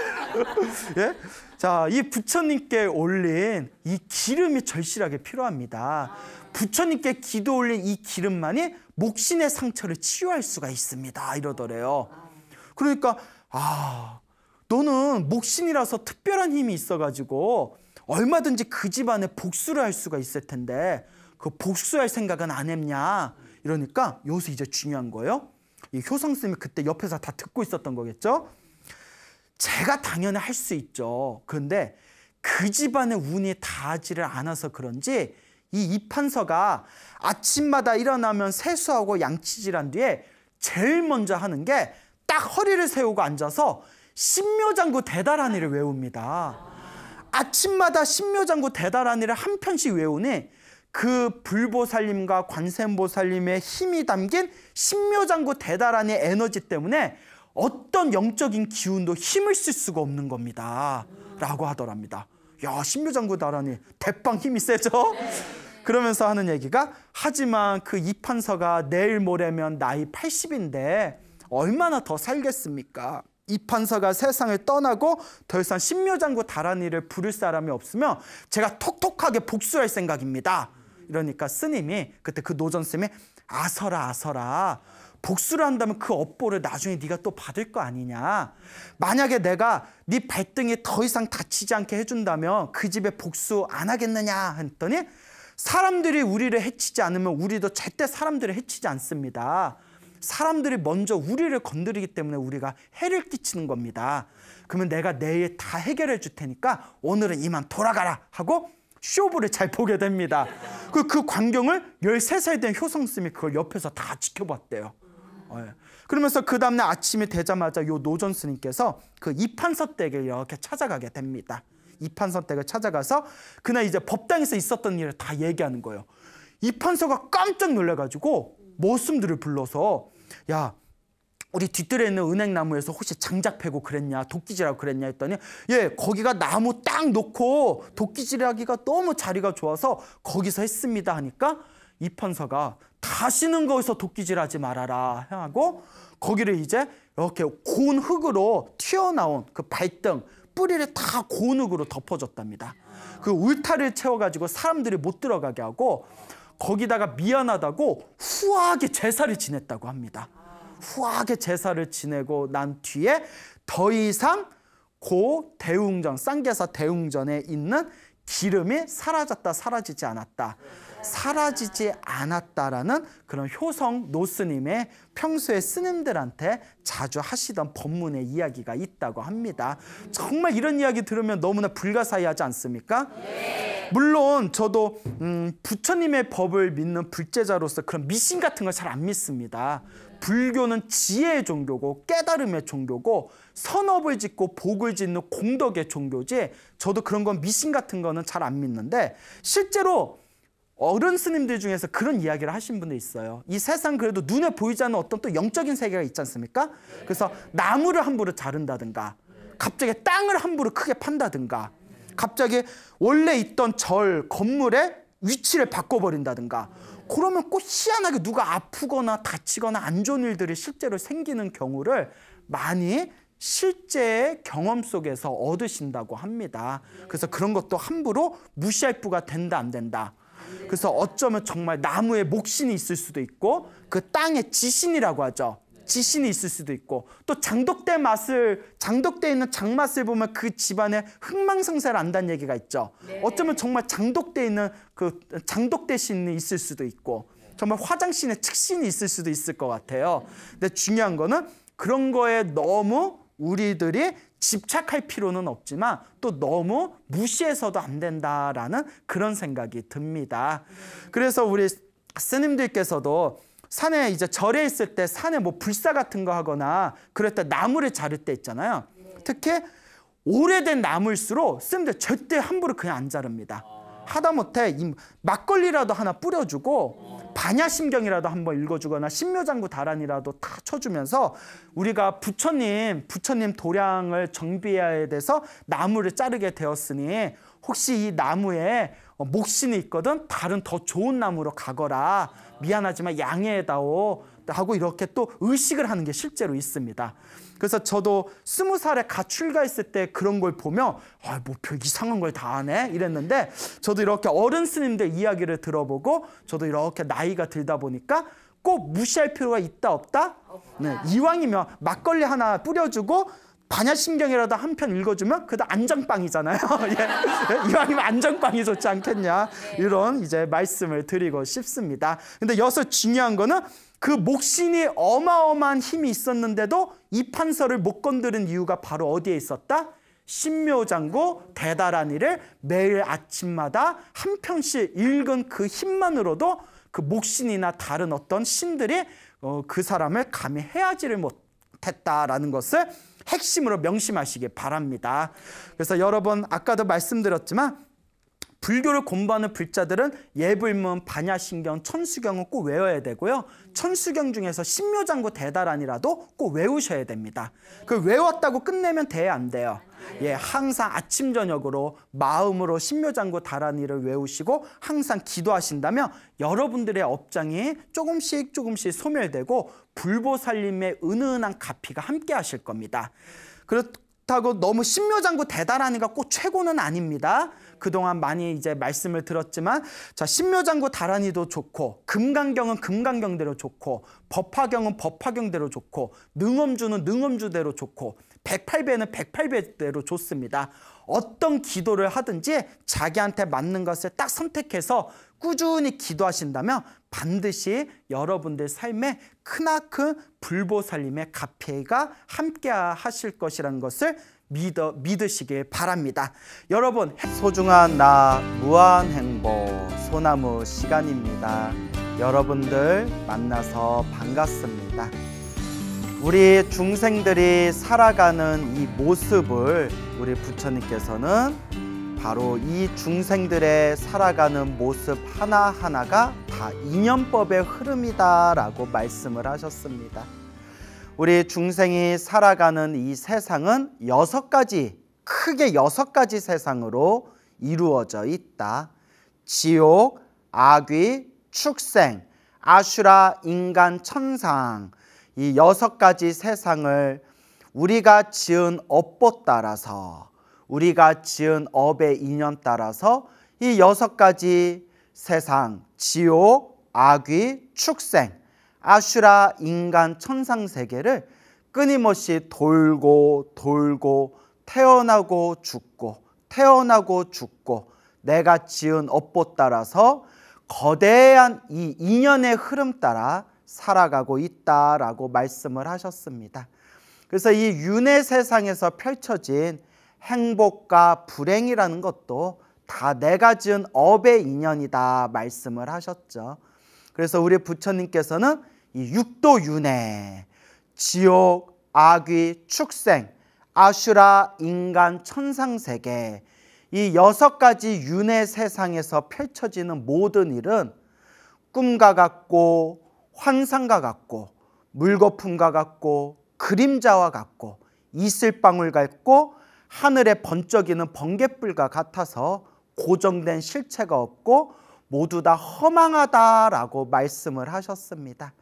예? 자, 이 부처님께 올린 이 기름이 절실하게 필요합니다. 부처님께 기도 올린 이 기름만이 목신의 상처를 치유할 수가 있습니다. 이러더래요. 그러니까 너는 목신이라서 특별한 힘이 있어가지고 얼마든지 그 집안에 복수를 할 수가 있을 텐데 그 복수할 생각은 안 했냐? 이러니까 여기서 이제 중요한 거예요. 이 효성스님이 그때 옆에서 다 듣고 있었던 거겠죠. 제가 당연히 할 수 있죠. 그런데 그 집안의 운이 닿지를 않아서 그런지 이 이판서가 아침마다 일어나면 세수하고 양치질한 뒤에 제일 먼저 하는 게 딱 허리를 세우고 앉아서 신묘장구 대다라니를 외웁니다. 아침마다 신묘장구 대다라니를 한 편씩 외우니 그 불보살님과 관세음보살님의 힘이 담긴 신묘장구 대다라니 에너지 때문에 어떤 영적인 기운도 힘을 쓸 수가 없는 겁니다. 라고 하더랍니다. 야, 신묘장구 대다라니 대빵 힘이 세죠? 그러면서 하는 얘기가 하지만 그 이판서가 내일 모레면 나이 80인데 얼마나 더 살겠습니까? 이판서가 세상을 떠나고 더 이상 신묘장구 다라니를 부를 사람이 없으면 제가 톡톡하게 복수할 생각입니다. 이러니까 스님이 그때 그 노전스님이 아서라 복수를 한다면 그 업보를 나중에 네가 또 받을 거 아니냐. 만약에 내가 네 발등이 더 이상 다치지 않게 해준다면 그 집에 복수 안 하겠느냐 했더니 사람들이 우리를 해치지 않으면 우리도 절대 사람들을 해치지 않습니다. 사람들이 먼저 우리를 건드리기 때문에 우리가 해를 끼치는 겁니다. 그러면 내가 내일 다 해결해 줄 테니까 오늘은 이만 돌아가라 하고 쇼부를 잘 보게 됩니다. 그 광경을 13살 된 효성스님이 그걸 옆에서 다 지켜봤대요. 그러면서 그 다음날 아침이 되자마자 요 노전스님께서 그 이판서 댁을 이렇게 찾아가게 됩니다. 이판서 댁을 찾아가서 그날 이제 법당에서 있었던 일을 다 얘기하는 거예요. 이판서가 깜짝 놀라가지고 머슴들을 불러서 야, 우리 뒷뜰에 있는 은행나무에서 혹시 장작 패고 그랬냐, 도끼질하고 그랬냐 했더니 예, 거기가 나무 딱 놓고 도끼질하기가 너무 자리가 좋아서 거기서 했습니다 하니까 이판서가 다시는 거기서 도끼질하지 말아라 하고 거기를 이제 이렇게 고운 흙으로 튀어나온 그 발등 뿌리를 다 고운 흙으로 덮어줬답니다. 그 울타리를 채워가지고 사람들이 못 들어가게 하고 거기다가 미안하다고 후하게 제사를 지냈다고 합니다. 후하게 제사를 지내고 난 뒤에 더 이상 고 대웅전, 쌍계사 대웅전에 있는 기름이 사라졌다, 사라지지 않았다. 사라지지 않았다라는 그런 효성 노스님의 평소에 스님들한테 자주 하시던 법문의 이야기가 있다고 합니다. 정말 이런 이야기 들으면 너무나 불가사의하지 않습니까? 물론 저도 부처님의 법을 믿는 불제자로서 그런 미신 같은 걸 잘 안 믿습니다. 불교는 지혜의 종교고 깨달음의 종교고 선업을 짓고 복을 짓는 공덕의 종교지 저도 그런 건 미신 같은 거는 잘 안 믿는데 실제로 어른 스님들 중에서 그런 이야기를 하신 분도 있어요. 이 세상 그래도 눈에 보이지 않는 어떤 또 영적인 세계가 있지 않습니까? 그래서 나무를 함부로 자른다든가 갑자기 땅을 함부로 크게 판다든가 갑자기 원래 있던 절, 건물의 위치를 바꿔버린다든가 그러면 꼭 희한하게 누가 아프거나 다치거나 안 좋은 일들이 실제로 생기는 경우를 많이 실제 경험 속에서 얻으신다고 합니다. 그래서 그런 것도 함부로 무시할 뿌가 된다 안 된다. 그래서 어쩌면 정말 나무에 목신이 있을 수도 있고 그 땅에 지신이라고 하죠. 지신이 있을 수도 있고 또 장독대 있는 장맛을 보면 그 집안에 흥망성쇠를 안다는 얘기가 있죠. 어쩌면 정말 장독대에 있는 그 장독대 신이 있을 수도 있고 정말 화장신에 측신이 있을 수도 있을 것 같아요. 근데 중요한 거는 그런 거에 너무 우리들이 집착할 필요는 없지만 또 너무 무시해서도 안 된다라는 그런 생각이 듭니다. 그래서 우리 스님들께서도 산에 이제 절에 있을 때 산에 뭐 불사 같은 거 하거나 그럴 때 나무를 자를 때 있잖아요. 특히 오래된 나무일수록 스님들 절대 함부로 그냥 안 자릅니다. 하다못해 이 막걸리라도 하나 뿌려주고 반야심경이라도 한번 읽어주거나 신묘장구 다란이라도 다 쳐주면서 우리가 부처님 도량을 정비해야 돼서 나무를 자르게 되었으니 혹시 이 나무에 목신이 있거든 다른 더 좋은 나무로 가거라. 미안하지만 양해해다오 하고 이렇게 또 의식을 하는 게 실제로 있습니다. 그래서 저도 20살에 갓 출가했을 때 그런 걸 보면 뭐 별 이상한 걸 다 하네 이랬는데 저도 이렇게 어른 스님들 이야기를 들어보고 저도 이렇게 나이가 들다 보니까 꼭 무시할 필요가 있다 없다? 네, 이왕이면 막걸리 하나 뿌려주고 반야심경이라도 한 편 읽어주면 그래도 안전빵이잖아요. 예. 이왕이면 안전빵이 좋지 않겠냐 이런 이제 말씀을 드리고 싶습니다. 근데 여기서 중요한 거는 그 목신이 어마어마한 힘이 있었는데도 이 판서를 못 건드린 이유가 바로 어디에 있었다? 신묘장구 대다란이를 매일 아침마다 한 편씩 읽은 그 힘만으로도 그 목신이나 다른 어떤 신들이 그 사람을 감히 해하지를 못했다라는 것을 핵심으로 명심하시기 바랍니다. 그래서 여러분 아까도 말씀드렸지만 불교를 공부하는 불자들은 예불문, 반야심경, 천수경은 꼭 외워야 되고요. 천수경 중에서 신묘장구 대다란이라도 꼭 외우셔야 됩니다. 그 외웠다고 끝내면 돼야 안 돼요. 예, 항상 아침 저녁으로 마음으로 신묘장구 다란이를 외우시고 항상 기도하신다면 여러분들의 업장이 조금씩 소멸되고 불보살님의 은은한 가피가 함께 하실 겁니다. 그렇다고 너무 신묘장구 대다란이가 꼭 최고는 아닙니다. 그동안 많이 이제 말씀을 들었지만 자, 신묘장구 다란이도 좋고 금강경은 금강경대로 좋고 법화경은 법화경대로 좋고 능엄주는 능엄주대로 좋고 108배는 108배대로 좋습니다. 어떤 기도를 하든지 자기한테 맞는 것을 딱 선택해서 꾸준히 기도하신다면 반드시 여러분들 삶에 크나큰 불보살님의 가피가 함께 하실 것이라는 것을 믿으시길 바랍니다. 여러분 소중한 나 무한행복 소나무 시간입니다. 여러분들 만나서 반갑습니다. 우리 중생들이 살아가는 이 모습을 우리 부처님께서는 바로 이 중생들의 살아가는 모습 하나하나가 다 인연법의 흐름이다라고 말씀을 하셨습니다. 우리 중생이 살아가는 이 세상은 크게 6가지 세상으로 이루어져 있다. 지옥, 악귀, 축생, 아슈라, 인간, 천상 이 6가지 세상을 우리가 지은 업보 따라서 우리가 지은 업의 인연 따라서 이 6가지 세상 지옥, 악귀, 축생, 아슈라, 인간, 천상 세계를 끊임없이 돌고 태어나고 죽고 내가 지은 업보 따라서 거대한 이 인연의 흐름 따라 살아가고 있다라고 말씀을 하셨습니다. 그래서 이 윤회 세상에서 펼쳐진 행복과 불행이라는 것도 다 내가 지은 업의 인연이다 말씀을 하셨죠. 그래서 우리 부처님께서는 이 육도 윤회, 지옥, 악귀, 축생, 아슈라, 인간, 천상세계 이 6가지 윤회 세상에서 펼쳐지는 모든 일은 꿈과 같고 환상과 같고 물거품과 같고 그림자와 같고 이슬방울 같고 하늘에 번쩍이는 번갯불과 같아서 고정된 실체가 없고 모두 다 허망하다라고 말씀을 하셨습니다.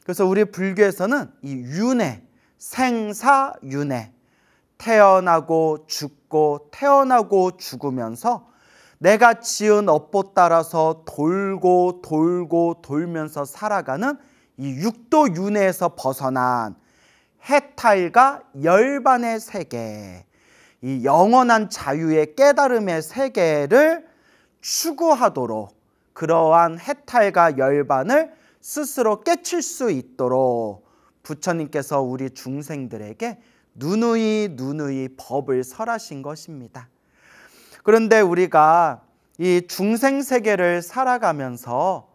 그래서 우리 불교에서는 이 윤회, 생사윤회 태어나고 죽고 태어나고 죽으면서 내가 지은 업보 따라서 돌고 돌고 돌면서 살아가는 이 육도 윤회에서 벗어난 해탈과 열반의 세계, 이 영원한 자유의 깨달음의 세계를 추구하도록, 그러한 해탈과 열반을 스스로 깨칠 수 있도록 부처님께서 우리 중생들에게 누누이 법을 설하신 것입니다. 그런데 우리가 이 중생 세계를 살아가면서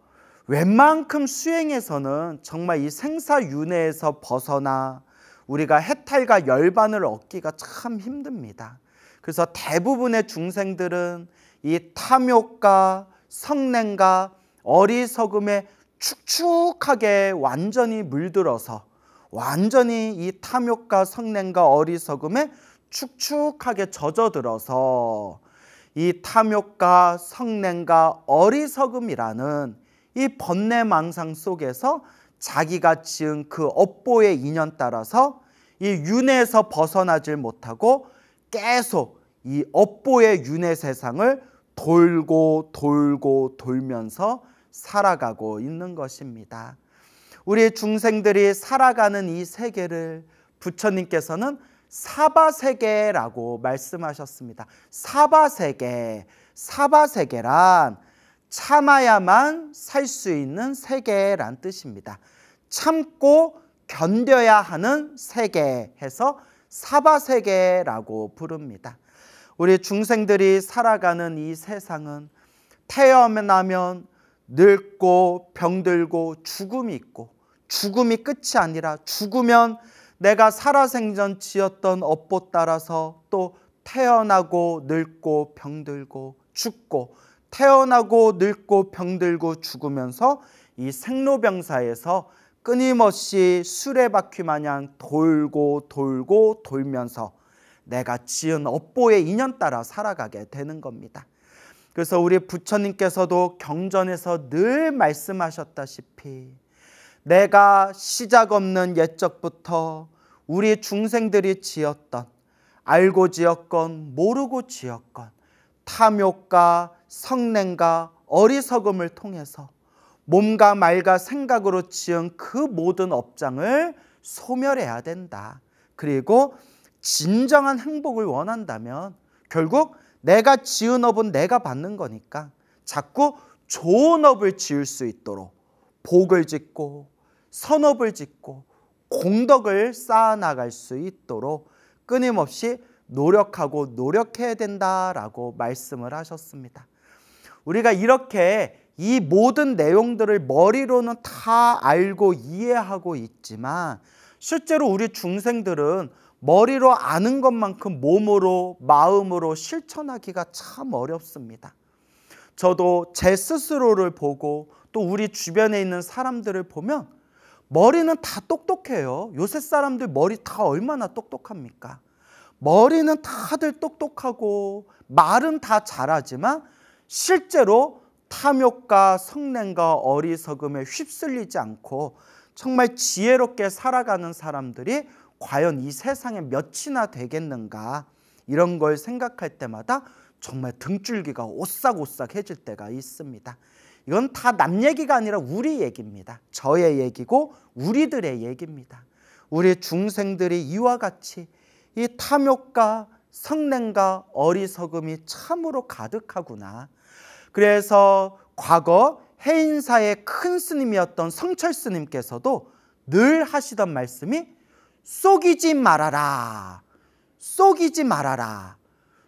웬만큼 수행에서는 정말 이 생사윤회에서 벗어나 우리가 해탈과 열반을 얻기가 참 힘듭니다. 그래서 대부분의 중생들은 이 탐욕과 성냄과 어리석음에 축축하게 완전히 물들어서, 완전히 이 탐욕과 성냄과 어리석음에 축축하게 젖어들어서 이 탐욕과 성냄과 어리석음이라는 이 번뇌망상 속에서 자기가 지은 그 업보의 인연 따라서 이 윤회에서 벗어나질 못하고 계속 이 업보의 윤회 세상을 돌고 돌고 돌면서 살아가고 있는 것입니다. 우리 중생들이 살아가는 이 세계를 부처님께서는 사바세계라고 말씀하셨습니다. 사바세계, 사바세계란 참아야만 살 수 있는 세계란 뜻입니다. 참고 견뎌야 하는 세계 해서 사바세계라고 부릅니다. 우리 중생들이 살아가는 이 세상은 태어나면 늙고 병들고 죽음이 있고, 죽음이 끝이 아니라 죽으면 내가 살아생전 지었던 업보 따라서 또 태어나고 늙고 병들고 죽고, 태어나고 늙고 병들고 죽으면서 이 생로병사에서 끊임없이 수레바퀴 마냥 돌고 돌고 돌면서 내가 지은 업보의 인연 따라 살아가게 되는 겁니다. 그래서 우리 부처님께서도 경전에서 늘 말씀하셨다시피 내가 시작 없는 옛적부터 우리 중생들이 지었던, 알고 지었건 모르고 지었건 탐욕과 성냄과 어리석음을 통해서 몸과 말과 생각으로 지은 그 모든 업장을 소멸해야 된다. 그리고 진정한 행복을 원한다면 결국 내가 지은 업은 내가 받는 거니까 자꾸 좋은 업을 지을 수 있도록 복을 짓고 선업을 짓고 공덕을 쌓아나갈 수 있도록 끊임없이 노력하고 노력해야 된다라고 말씀을 하셨습니다. 우리가 이렇게 이 모든 내용들을 머리로는 다 알고 이해하고 있지만 실제로 우리 중생들은 머리로 아는 것만큼 몸으로 마음으로 실천하기가 참 어렵습니다. 저도 제 스스로를 보고 또 우리 주변에 있는 사람들을 보면 머리는 다 똑똑해요. 요새 사람들 머리 다 얼마나 똑똑합니까? 머리는 다들 똑똑하고 말은 다 잘하지만 실제로 탐욕과 성냄과 어리석음에 휩쓸리지 않고 정말 지혜롭게 살아가는 사람들이 과연 이 세상에 몇이나 되겠는가, 이런 걸 생각할 때마다 정말 등줄기가 오싹오싹해질 때가 있습니다. 이건 다 남 얘기가 아니라 우리 얘기입니다. 저의 얘기고 우리들의 얘기입니다. 우리 중생들이 이와 같이 이 탐욕과 성냄과 어리석음이 참으로 가득하구나. 그래서 과거 해인사의 큰 스님이었던 성철 스님께서도 늘 하시던 말씀이 속이지 말아라, 속이지 말아라,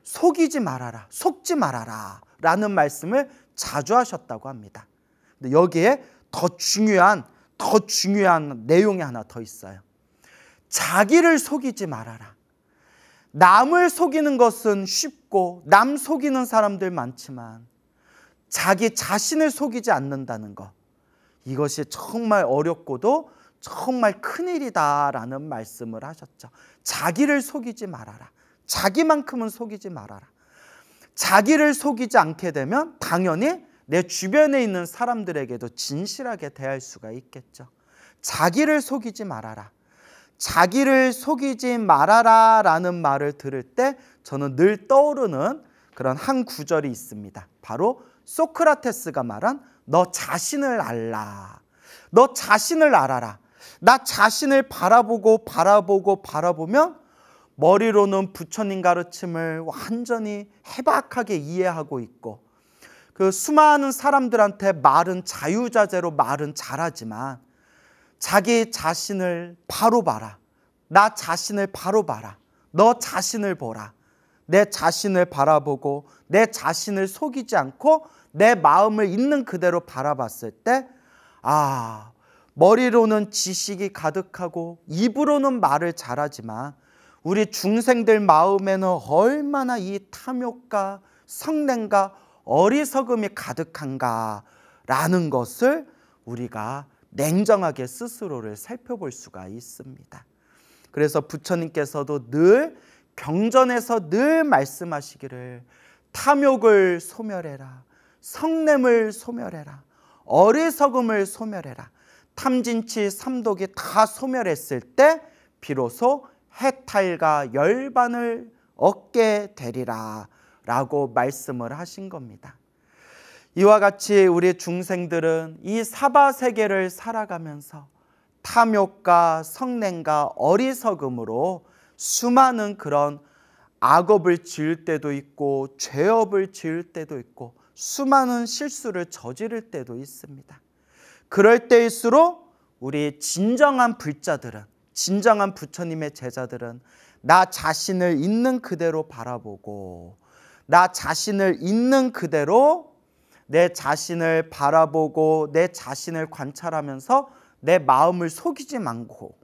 속이지 말아라, 속지 말아라 라는 말씀을 자주 하셨다고 합니다. 근데 여기에 더 중요한 내용이 하나 더 있어요. 자기를 속이지 말아라. 남을 속이는 것은 쉽고 남 속이는 사람들 많지만 자기 자신을 속이지 않는다는 것, 이것이 정말 어렵고도 정말 큰일이다라는 말씀을 하셨죠. 자기를 속이지 말아라. 자기만큼은 속이지 말아라. 자기를 속이지 않게 되면 당연히 내 주변에 있는 사람들에게도 진실하게 대할 수가 있겠죠. 자기를 속이지 말아라. 자기를 속이지 말아라 라는 말을 들을 때 저는 늘 떠오르는 그런 한 구절이 있습니다. 바로 소크라테스가 말한 너 자신을 알라. 너 자신을 알아라. 나 자신을 바라보면 머리로는 부처님 가르침을 완전히 해박하게 이해하고 있고, 그 수많은 사람들한테 말은 자유자재로 말은 잘하지만 자기 자신을 바로 봐라. 나 자신을 바로 봐라. 너 자신을 보라. 내 자신을 바라보고 내 자신을 속이지 않고 내 마음을 있는 그대로 바라봤을 때, 아, 머리로는 지식이 가득하고 입으로는 말을 잘하지만 우리 중생들 마음에는 얼마나 이 탐욕과 성냄과 어리석음이 가득한가라는 것을 우리가 냉정하게 스스로를 살펴볼 수가 있습니다. 그래서 부처님께서도 늘 경전에서 늘 말씀하시기를 탐욕을 소멸해라, 성냄을 소멸해라, 어리석음을 소멸해라. 탐진치 삼독이 다 소멸했을 때 비로소 해탈과 열반을 얻게 되리라 라고 말씀을 하신 겁니다. 이와 같이 우리 중생들은 이 사바세계를 살아가면서 탐욕과 성냄과 어리석음으로 수많은 그런 악업을 지을 때도 있고 죄업을 지을 때도 있고 수많은 실수를 저지를 때도 있습니다. 그럴 때일수록 우리 진정한 불자들은, 진정한 부처님의 제자들은 나 자신을 있는 그대로 바라보고, 나 자신을 있는 그대로 내 자신을 바라보고 내 자신을 관찰하면서 내 마음을 속이지 말고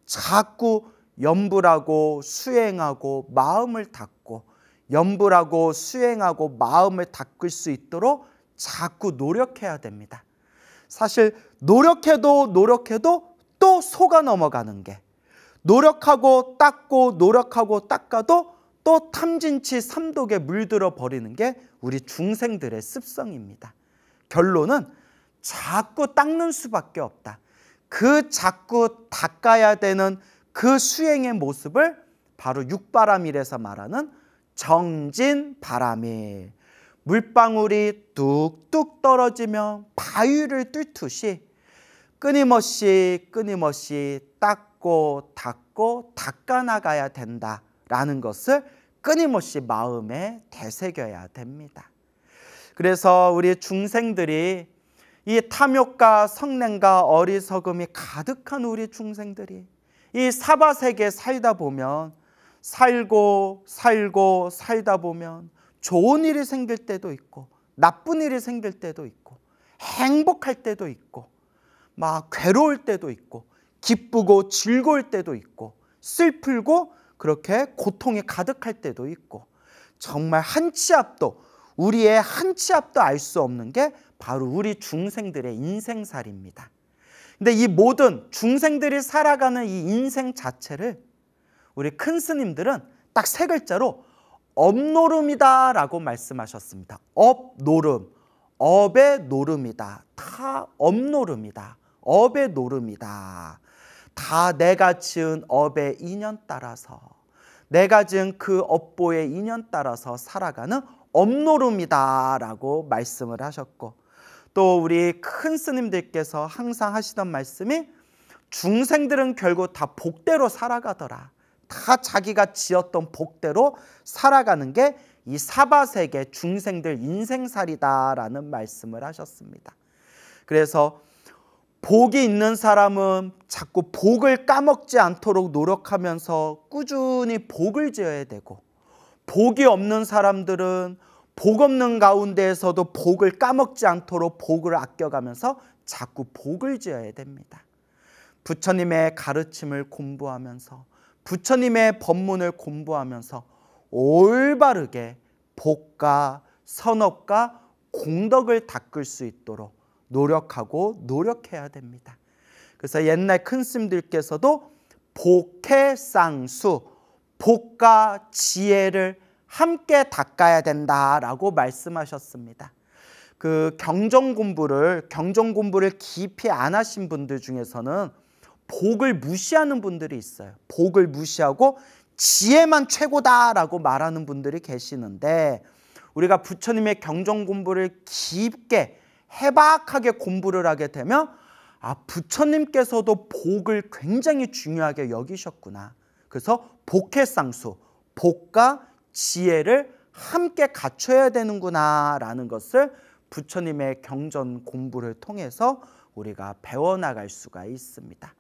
자꾸 염불하고 수행하고 마음을 닦고, 염불하고 수행하고 마음을 닦을 수 있도록 자꾸 노력해야 됩니다. 사실 노력해도 또 속아 넘어가는 게, 노력하고 닦아도 또 탐진치 삼독에 물들어 버리는 게 우리 중생들의 습성입니다. 결론은 자꾸 닦는 수밖에 없다. 그 자꾸 닦아야 되는 그 수행의 모습을 바로 육바람일에서 말하는 정진바람일, 물방울이 뚝뚝 떨어지며 바위를 뚫듯이 끊임없이 닦고 닦아나가야 된다라는 것을 끊임없이 마음에 되새겨야 됩니다. 그래서 우리 중생들이 이 탐욕과 성냄과 어리석음이 가득한 우리 중생들이 이 사바세계에 살다 보면, 살다 보면 좋은 일이 생길 때도 있고 나쁜 일이 생길 때도 있고 행복할 때도 있고 막 괴로울 때도 있고 기쁘고 즐거울 때도 있고 슬프고 그렇게 고통이 가득할 때도 있고, 정말 우리의 한 치 앞도 알 수 없는 게 바로 우리 중생들의 인생살이입니다. 근데 이 모든 중생들이 살아가는 이 인생 자체를 우리 큰 스님들은 딱 세 글자로 업노름이다 라고 말씀하셨습니다. 업노름, 업의 노름이다. 다 업노름이다. 업의 노름이다. 다 내가 지은 업의 인연 따라서, 내가 지은 그 업보의 인연 따라서 살아가는 업노름이다 라고 말씀을 하셨고, 또 우리 큰 스님들께서 항상 하시던 말씀이 중생들은 결국 다 복대로 살아가더라. 다 자기가 지었던 복대로 살아가는 게 이 사바세계 중생들 인생살이다라는 말씀을 하셨습니다. 그래서 복이 있는 사람은 자꾸 복을 까먹지 않도록 노력하면서 꾸준히 복을 지어야 되고, 복이 없는 사람들은 복 없는 가운데에서도 복을 까먹지 않도록 복을 아껴가면서 자꾸 복을 지어야 됩니다. 부처님의 가르침을 공부하면서, 부처님의 법문을 공부하면서 올바르게 복과 선업과 공덕을 닦을 수 있도록 노력해야 됩니다. 그래서 옛날 큰 스님들께서도 복해쌍수, 복과 지혜를 함께 닦아야 된다라고 말씀하셨습니다. 그 경전 공부를 깊이 안 하신 분들 중에서는 복을 무시하는 분들이 있어요. 복을 무시하고 지혜만 최고다라고 말하는 분들이 계시는데, 우리가 부처님의 경전 공부를 깊게 해박하게 공부를 하게 되면 부처님께서도 복을 굉장히 중요하게 여기셨구나. 그래서 복해쌍수, 복과 지혜를 함께 갖춰야 되는구나 라는 것을 부처님의 경전 공부를 통해서 우리가 배워나갈 수가 있습니다.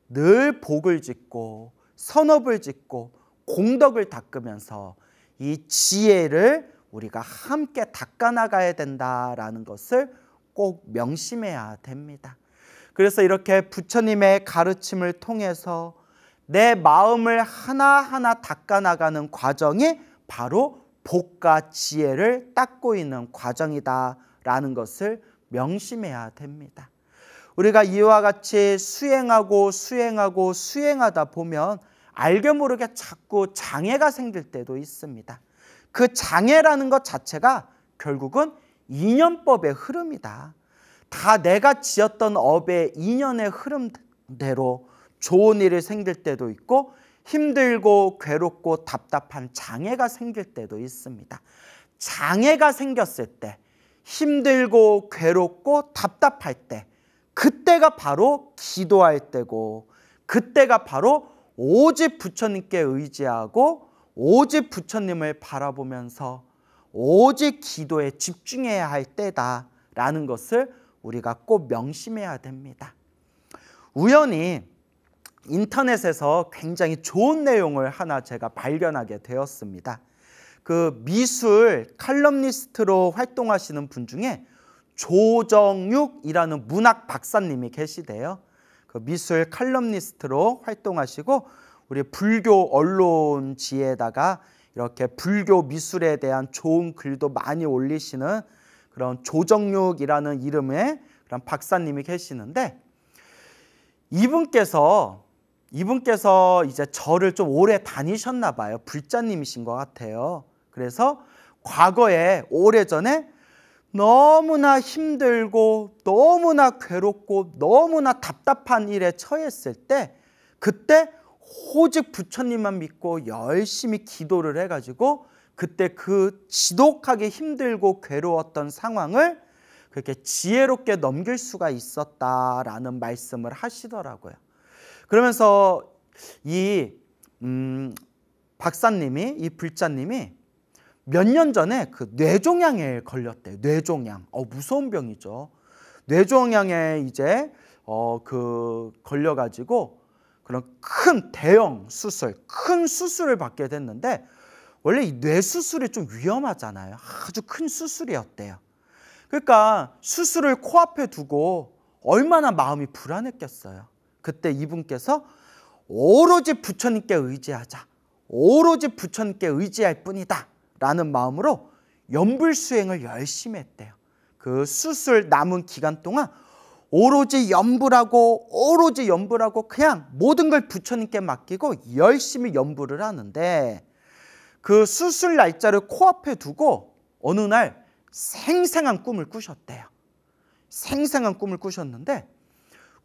늘 복을 짓고 선업을 짓고 공덕을 닦으면서 이 지혜를 우리가 함께 닦아나가야 된다라는 것을 꼭 명심해야 됩니다. 그래서 이렇게 부처님의 가르침을 통해서 내 마음을 하나하나 닦아나가는 과정이 바로 복과 지혜를 닦고 있는 과정이다라는 것을 명심해야 됩니다. 우리가 이와 같이 수행하다 보면 알게 모르게 자꾸 장애가 생길 때도 있습니다. 그 장애라는 것 자체가 결국은 인연법의 흐름이다. 다 내가 지었던 업의 인연의 흐름대로 좋은 일이 생길 때도 있고 힘들고 괴롭고 답답한 장애가 생길 때도 있습니다. 장애가 생겼을 때, 힘들고 괴롭고 답답할 때, 그때가 바로 기도할 때고, 그때가 바로 오직 부처님께 의지하고 오직 부처님을 바라보면서 오직 기도에 집중해야 할 때다라는 것을 우리가 꼭 명심해야 됩니다. 우연히 인터넷에서 굉장히 좋은 내용을 하나 제가 발견하게 되었습니다. 그 미술 칼럼니스트로 활동하시는 분 중에 조정육이라는 문학 박사님이 계시대요. 그 미술 칼럼니스트로 활동하시고 우리 불교 언론지에다가 이렇게 불교 미술에 대한 좋은 글도 많이 올리시는 그런 조정육이라는 이름의 그런 박사님이 계시는데, 이분께서 이제 절을 좀 오래 다니셨나 봐요. 불자님이신 것 같아요. 그래서 과거에 오래전에 너무나 힘들고 너무나 괴롭고 너무나 답답한 일에 처했을 때, 그때 오직 부처님만 믿고 열심히 기도를 해가지고 그때 그 지독하게 힘들고 괴로웠던 상황을 그렇게 지혜롭게 넘길 수가 있었다라는 말씀을 하시더라고요. 그러면서 이 박사님이, 이 불자님이 몇 년 전에 그 뇌종양에 걸렸대요. 뇌종양. 무서운 병이죠. 뇌종양에 이제 걸려가지고 그런 큰 대형 수술, 큰 수술을 받게 됐는데, 원래 이 뇌 수술이 좀 위험하잖아요. 아주 큰 수술이었대요. 그러니까 수술을 코앞에 두고 얼마나 마음이 불안했겠어요. 그때 이분께서 오로지 부처님께 의지하자, 오로지 부처님께 의지할 뿐이다 라는 마음으로 연불수행을 열심히 했대요. 그 수술 남은 기간 동안 오로지 연불하고 그냥 모든 걸 부처님께 맡기고 열심히 연불을 하는데, 그 수술 날짜를 코앞에 두고 어느 날 생생한 꿈을 꾸셨대요. 생생한 꿈을 꾸셨는데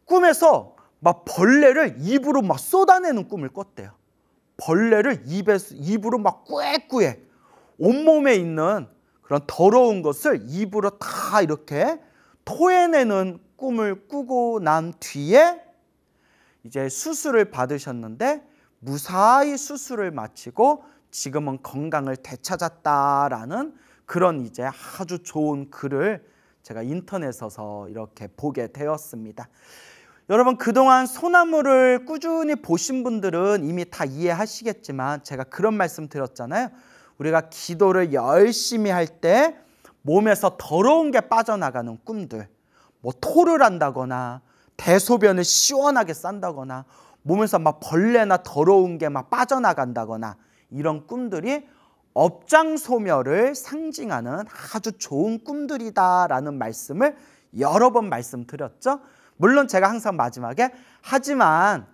꿈에서 막 벌레를 입으로 막 쏟아내는 꿈을 꿨대요. 벌레를 입으로 막 꾸에꾸에 온몸에 있는 그런 더러운 것을 입으로 다 이렇게 토해내는 꿈을 꾸고 난 뒤에 이제 수술을 받으셨는데, 무사히 수술을 마치고 지금은 건강을 되찾았다라는 그런 이제 아주 좋은 글을 제가 인터넷에서 이렇게 보게 되었습니다. 여러분, 그동안 소나무를 꾸준히 보신 분들은 이미 다 이해하시겠지만 제가 그런 말씀 드렸잖아요. 우리가 기도를 열심히 할 때 몸에서 더러운 게 빠져나가는 꿈들, 뭐 토를 한다거나 대소변을 시원하게 싼다거나 몸에서 막 벌레나 더러운 게 막 빠져나간다거나 이런 꿈들이 업장소멸을 상징하는 아주 좋은 꿈들이다라는 말씀을 여러 번 말씀드렸죠. 물론 제가 항상 마지막에 하지만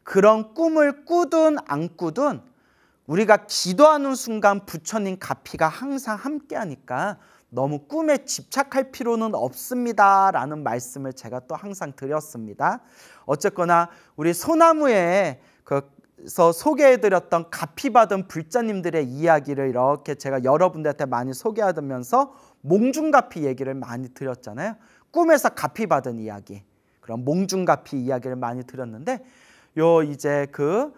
그런 꿈을 꾸든 안 꾸든 우리가 기도하는 순간 부처님 가피가 항상 함께하니까 너무 꿈에 집착할 필요는 없습니다 라는 말씀을 제가 또 항상 드렸습니다. 어쨌거나 우리 소나무에 그래서 소개해드렸던 가피받은 불자님들의 이야기를 이렇게 제가 여러분들한테 많이 소개하면서 몽중가피 얘기를 많이 드렸잖아요. 꿈에서 가피받은 이야기, 그런 몽중가피 이야기를 많이 드렸는데, 요 이제 그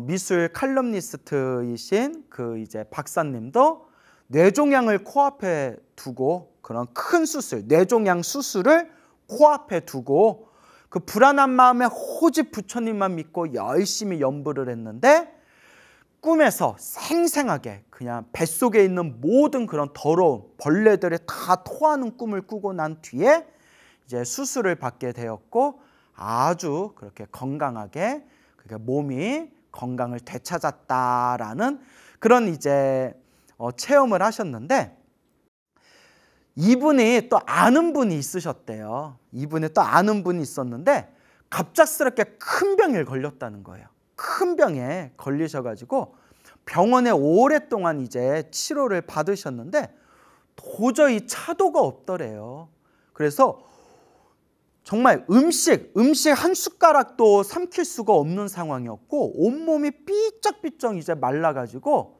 미술 칼럼니스트이신 그 이제 박사님도 뇌종양을 코앞에 두고, 그런 큰 수술, 뇌종양 수술을 코앞에 두고 그 불안한 마음에 오직 부처님만 믿고 열심히 연부를 했는데, 꿈에서 생생하게 그냥 뱃속에 있는 모든 그런 더러운 벌레들이 다 토하는 꿈을 꾸고 난 뒤에 이제 수술을 받게 되었고, 아주 그렇게 건강하게 몸이 건강을 되찾았다라는 그런 이제 체험을 하셨는데, 이분이 또 아는 분이 있으셨대요. 이분이 또 아는 분이 있었는데 갑작스럽게 큰 병에 걸렸다는 거예요. 큰 병에 걸리셔가지고 병원에 오랫동안 이제 치료를 받으셨는데 도저히 차도가 없더래요. 그래서 정말 음식 한 숟가락도 삼킬 수가 없는 상황이었고, 온몸이 삐쩍삐쩍 이제 말라가지고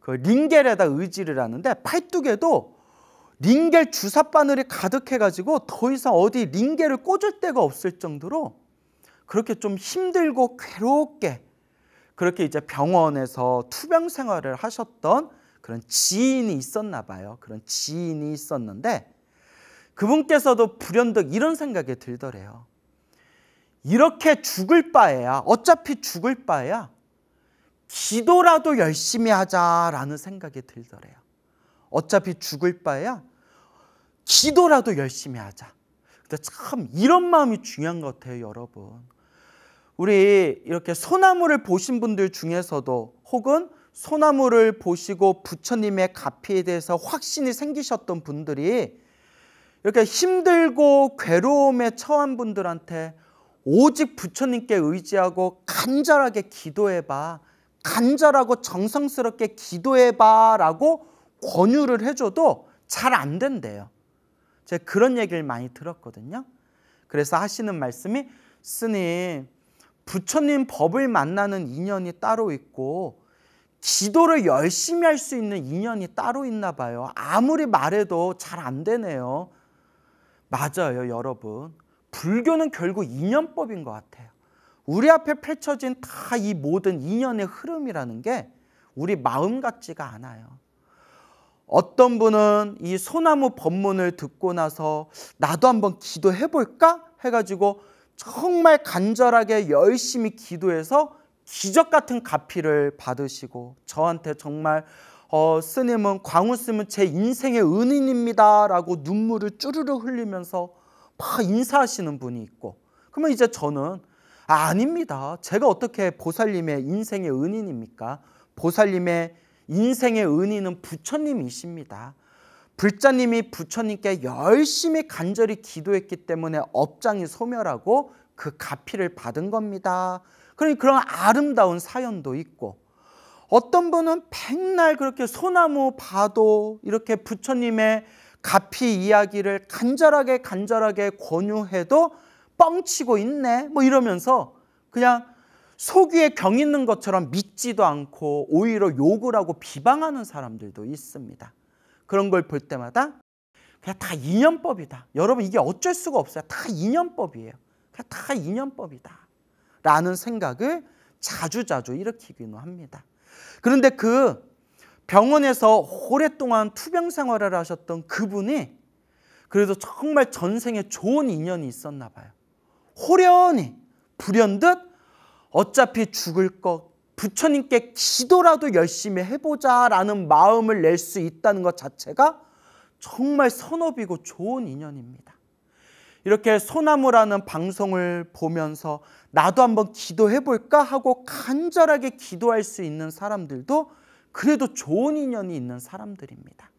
그 링겔에다 의지를 하는데, 팔뚝에도 링겔 주사바늘이 가득해가지고 더 이상 어디 링겔을 꽂을 데가 없을 정도로 그렇게 좀 힘들고 괴롭게 그렇게 이제 병원에서 투병 생활을 하셨던 그런 지인이 있었나 봐요. 그런 지인이 있었는데, 그분께서도 불현듯 이런 생각이 들더래요. 이렇게 죽을 바에야, 어차피 죽을 바에야 기도라도 열심히 하자라는 생각이 들더래요. 어차피 죽을 바에야 기도라도 열심히 하자. 근데 참 이런 마음이 중요한 것 같아요, 여러분. 우리 이렇게 소나무를 보신 분들 중에서도, 혹은 소나무를 보시고 부처님의 가피에 대해서 확신이 생기셨던 분들이, 이렇게 힘들고 괴로움에 처한 분들한테 오직 부처님께 의지하고 간절하게 기도해봐, 간절하고 정성스럽게 기도해봐 라고 권유를 해줘도 잘 안 된대요. 제가 그런 얘기를 많이 들었거든요. 그래서 하시는 말씀이, 스님, 부처님 법을 만나는 인연이 따로 있고 기도를 열심히 할 수 있는 인연이 따로 있나 봐요. 아무리 말해도 잘 안 되네요. 맞아요, 여러분. 불교는 결국 인연법인 것 같아요. 우리 앞에 펼쳐진 다 이 모든 인연의 흐름이라는 게 우리 마음 같지가 않아요. 어떤 분은 이 소나무 법문을 듣고 나서 나도 한번 기도해볼까 해가지고 정말 간절하게 열심히 기도해서 기적 같은 가피를 받으시고, 저한테 정말 스님은, 광우 스님은 제 인생의 은인입니다 라고 눈물을 쭈르르 흘리면서 막 인사하시는 분이 있고, 그러면 이제 저는 아닙니다. 제가 어떻게 보살님의 인생의 은인입니까? 보살님의 인생의 은인은 부처님이십니다. 불자님이 부처님께 열심히 간절히 기도했기 때문에 업장이 소멸하고 그 가피를 받은 겁니다. 그러니 그런 아름다운 사연도 있고, 어떤 분은 백날 그렇게 소나무 봐도 이렇게 부처님의 가피 이야기를 간절하게 권유해도 뻥치고 있네 뭐 이러면서 그냥 속 위에 경 있는 것처럼 믿지도 않고 오히려 욕을 하고 비방하는 사람들도 있습니다. 그런 걸 볼 때마다 그냥 다 인연법이다. 여러분, 이게 어쩔 수가 없어요. 다 인연법이에요. 그냥 다 인연법이다 라는 생각을 자주자주 일으키기는 합니다. 그런데 그 병원에서 오랫동안 투병 생활을 하셨던 그분이 그래도 정말 전생에 좋은 인연이 있었나 봐요. 호련히 불현듯 어차피 죽을 것, 부처님께 기도라도 열심히 해보자라는 마음을 낼 수 있다는 것 자체가 정말 선업이고 좋은 인연입니다. 이렇게 소나무라는 방송을 보면서 나도 한번 기도해볼까 하고 간절하게 기도할 수 있는 사람들도 그래도 좋은 인연이 있는 사람들입니다.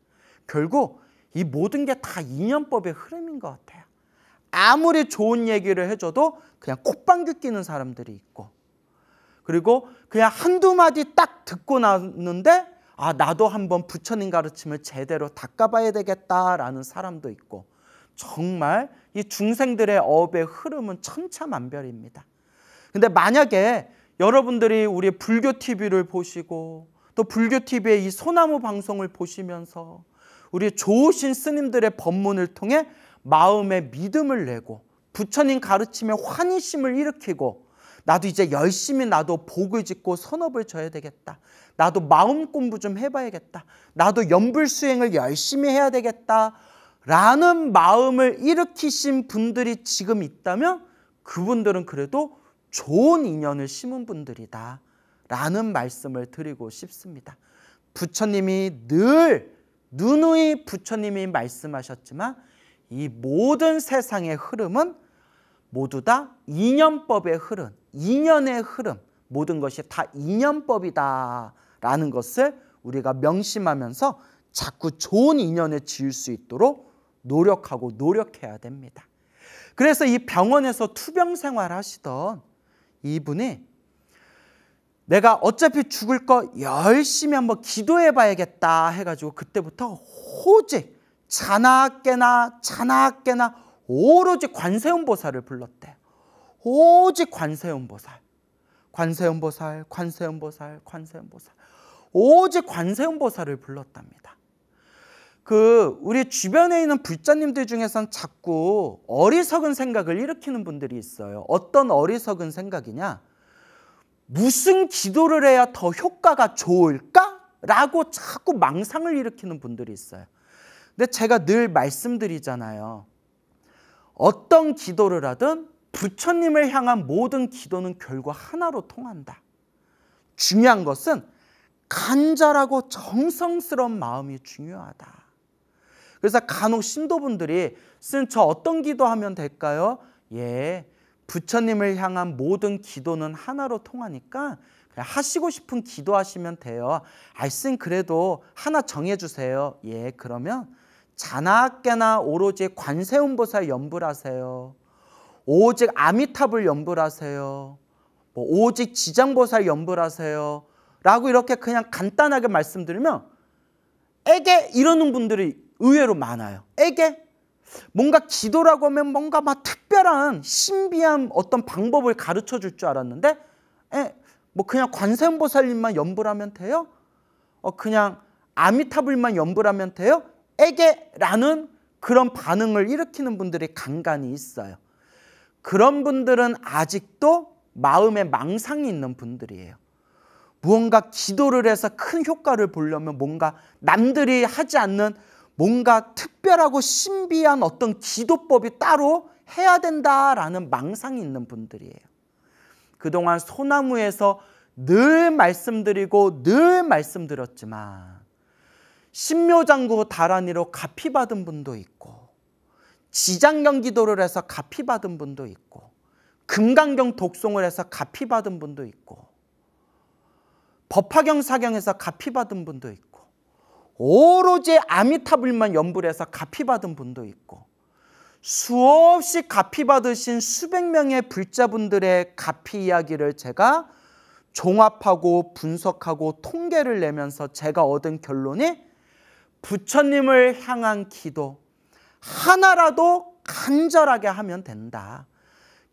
결국 이 모든 게 다 인연법의 흐름인 것 같아요. 아무리 좋은 얘기를 해줘도 그냥 콧방귀 뀌는 사람들이 있고, 그리고 그냥 한두 마디 딱 듣고 나는데 아, 나도 한번 부처님 가르침을 제대로 닦아봐야 되겠다라는 사람도 있고, 정말 이 중생들의 업의 흐름은 천차만별입니다. 근데 만약에 여러분들이 우리 불교 TV를 보시고 또 불교 TV의 이 소나무 방송을 보시면서 우리 좋으신 스님들의 법문을 통해 마음의 믿음을 내고 부처님 가르침에 환희심을 일으키고, 나도 이제 열심히 나도 복을 짓고 선업을 져야 되겠다, 나도 마음 공부 좀 해봐야겠다, 나도 연불수행을 열심히 해야 되겠다 라는 마음을 일으키신 분들이 지금 있다면 그분들은 그래도 좋은 인연을 심은 분들이다 라는 말씀을 드리고 싶습니다. 부처님이 늘 누누이 부처님이 말씀하셨지만 이 모든 세상의 흐름은 모두 다 인연법의 흐름, 인연의 흐름, 모든 것이 다 인연법이다 라는 것을 우리가 명심하면서 자꾸 좋은 인연을 지을 수 있도록 노력하고 노력해야 됩니다. 그래서 이 병원에서 투병 생활하시던 이분이 내가 어차피 죽을 거 열심히 한번 기도해 봐야겠다 해가지고 그때부터 오직 자나깨나 오로지 관세음보살을 불렀대요. 오직 관세음보살, 오직 관세음보살을 불렀답니다. 우리 주변에 있는 불자님들 중에서는 자꾸 어리석은 생각을 일으키는 분들이 있어요. 어떤 어리석은 생각이냐? 무슨 기도를 해야 더 효과가 좋을까? 라고 자꾸 망상을 일으키는 분들이 있어요. 근데 제가 늘 말씀드리잖아요. 어떤 기도를 하든 부처님을 향한 모든 기도는 결국 하나로 통한다. 중요한 것은 간절하고 정성스러운 마음이 중요하다. 그래서 간혹 신도분들이 쓴 저 어떤 기도하면 될까요? 예, 부처님을 향한 모든 기도는 하나로 통하니까 그냥 하시고 싶은 기도하시면 돼요. 쌤 그래도 하나 정해주세요. 예, 그러면 자나깨나 오로지 관세음보살 연불 하세요. 오직 아미타불 연불 하세요. 오직 지장보살 연불 하세요. 라고 이렇게 그냥 간단하게 말씀드리면 에게 이러는 분들이 의외로 많아요. 에게 뭔가 기도라고 하면 뭔가 막 특별한 신비한 어떤 방법을 가르쳐 줄 줄 알았는데 뭐 그냥 관세음보살님만 연불하면 돼요? 그냥 아미타불만 연불하면 돼요? 에게라는 그런 반응을 일으키는 분들이 간간히 있어요. 그런 분들은 아직도 마음에 망상이 있는 분들이에요. 무언가 기도를 해서 큰 효과를 보려면 뭔가 남들이 하지 않는 뭔가 특별하고 신비한 어떤 기도법이 따로 해야 된다라는 망상이 있는 분들이에요. 그동안 소나무에서 늘 말씀드리고 늘 말씀드렸지만 신묘장구 다란이로 가피 받은 분도 있고 지장경 기도를 해서 가피 받은 분도 있고 금강경 독송을 해서 가피 받은 분도 있고 법화경 사경에서 가피 받은 분도 있고 오로지 아미타불만 연불해서 가피 받은 분도 있고 수없이 가피 받으신 수백 명의 불자분들의 가피 이야기를 제가 종합하고 분석하고 통계를 내면서 제가 얻은 결론이 부처님을 향한 기도 하나라도 간절하게 하면 된다.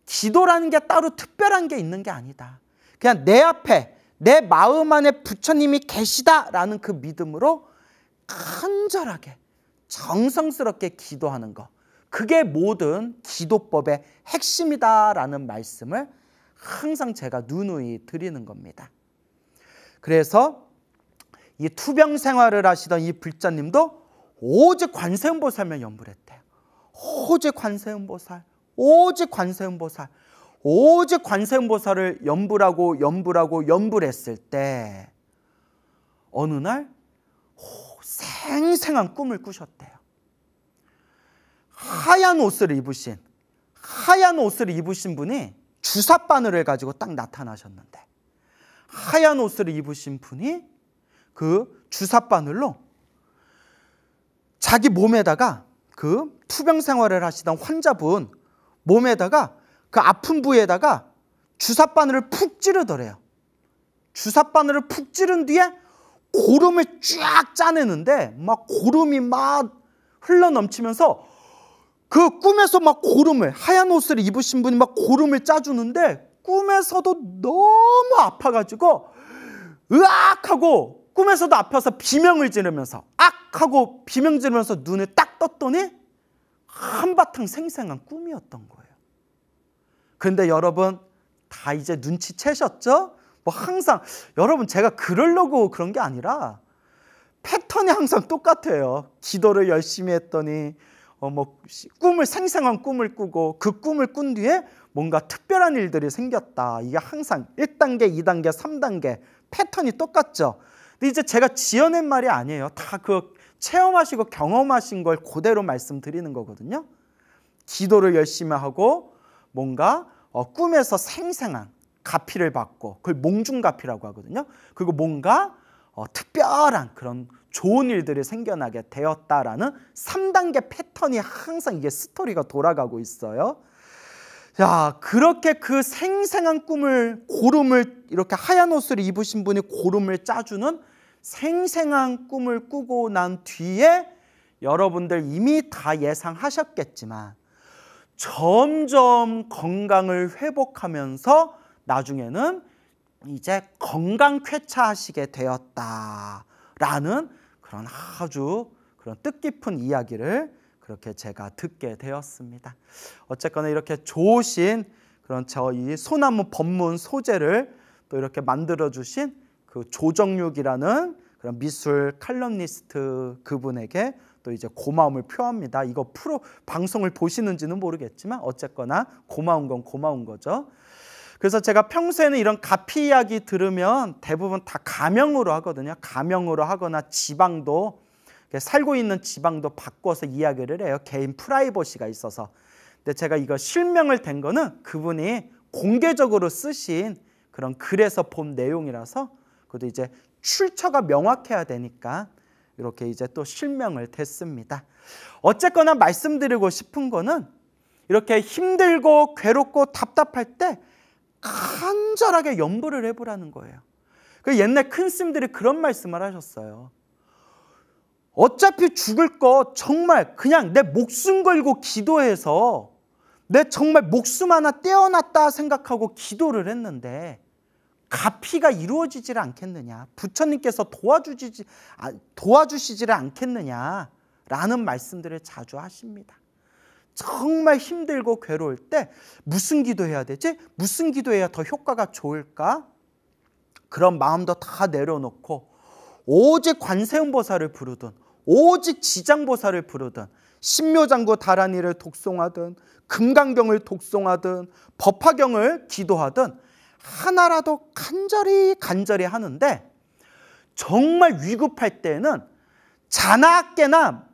기도라는 게 따로 특별한 게 있는 게 아니다. 그냥 내 앞에 내 마음 안에 부처님이 계시다라는 그 믿음으로 간절하게 정성스럽게 기도하는 것, 그게 모든 기도법의 핵심이다라는 말씀을 항상 제가 누누이 드리는 겁니다. 그래서 이 투병 생활을 하시던 이 불자님도 오직 관세음보살만 연불했대요. 오직 관세음보살, 오직 관세음보살, 오직 관세음보살을 연불했을 때 어느 날 생생한 꿈을 꾸셨대요. 하얀 옷을 입으신 분이 주삿바늘을 가지고 딱 나타나셨는데, 하얀 옷을 입으신 분이 그 주삿바늘로 자기 몸에다가 그 투병 생활을 하시던 환자분 몸에다가 그 아픈 부위에다가 주삿바늘을 푹 찌르더래요. 주삿바늘을 푹 찌른 뒤에 고름을 쫙 짜내는데 막 고름이 막 흘러넘치면서 그 꿈에서 막 고름을, 하얀 옷을 입으신 분이 막 고름을 짜주는데 꿈에서도 너무 아파가지고 으악 하고 꿈에서도 아파서 비명을 지르면서 악 하고 비명 지르면서 눈을 딱 떴더니 한바탕 생생한 꿈이었던 거예요. 그런데 여러분 다 이제 눈치채셨죠? 뭐 항상 여러분 제가 그러려고 그런 게 아니라 패턴이 항상 똑같아요. 기도를 열심히 했더니 생생한 꿈을 꾸고 그 꿈을 꾼 뒤에 뭔가 특별한 일들이 생겼다. 이게 항상 1단계, 2단계, 3단계 패턴이 똑같죠. 근데 이제 제가 지어낸 말이 아니에요. 다 그 체험하시고 경험하신 걸 그대로 말씀드리는 거거든요. 기도를 열심히 하고 뭔가 꿈에서 생생한 가피를 받고 그걸 몽중가피라고 하거든요. 그리고 뭔가 특별한 그런 좋은 일들이 생겨나게 되었다라는 3단계 패턴이 항상 이게 스토리가 돌아가고 있어요. 자, 그렇게 그 생생한 꿈을, 고름을 이렇게 하얀 옷을 입으신 분이 고름을 짜주는 생생한 꿈을 꾸고 난 뒤에 여러분들 이미 다 예상하셨겠지만 점점 건강을 회복하면서 나중에는 이제 건강 쾌차하시게 되었다라는 그런 아주 그런 뜻깊은 이야기를 그렇게 제가 듣게 되었습니다. 어쨌거나 이렇게 좋으신 그런 저희 소나무 법문 소재를 또 이렇게 만들어 주신 그 조정육이라는 그런 미술 칼럼니스트 그분에게 또 이제 고마움을 표합니다. 이거 방송을 보시는지는 모르겠지만 어쨌거나 고마운 건 고마운 거죠. 그래서 제가 평소에는 이런 가피 이야기 들으면 대부분 다 가명으로 하거든요. 가명으로 하거나 지방도 살고 있는 지방도 바꿔서 이야기를 해요. 개인 프라이버시가 있어서. 근데 제가 이거 실명을 댄 거는 그분이 공개적으로 쓰신 그런 글에서 본 내용이라서 그것도 이제 출처가 명확해야 되니까 이렇게 이제 또 실명을 댔습니다. 어쨌거나 말씀드리고 싶은 거는 이렇게 힘들고 괴롭고 답답할 때 간절하게 염불을 해보라는 거예요. 그 옛날 큰 스님들이 그런 말씀을 하셨어요. 어차피 죽을 거 정말 그냥 내 목숨 걸고 기도해서 내 정말 목숨 하나 떼어놨다 생각하고 기도를 했는데 가피가 이루어지질 않겠느냐, 부처님께서 도와주시지를 않겠느냐라는 말씀들을 자주 하십니다. 정말 힘들고 괴로울 때 무슨 기도해야 되지? 무슨 기도해야 더 효과가 좋을까? 그런 마음도 다 내려놓고 오직 관세음보살을 부르든 오직 지장보살을 부르든 신묘장구 다란이를 독송하든 금강경을 독송하든 법화경을 기도하든 하나라도 간절히 하는데 정말 위급할 때는 자나깨나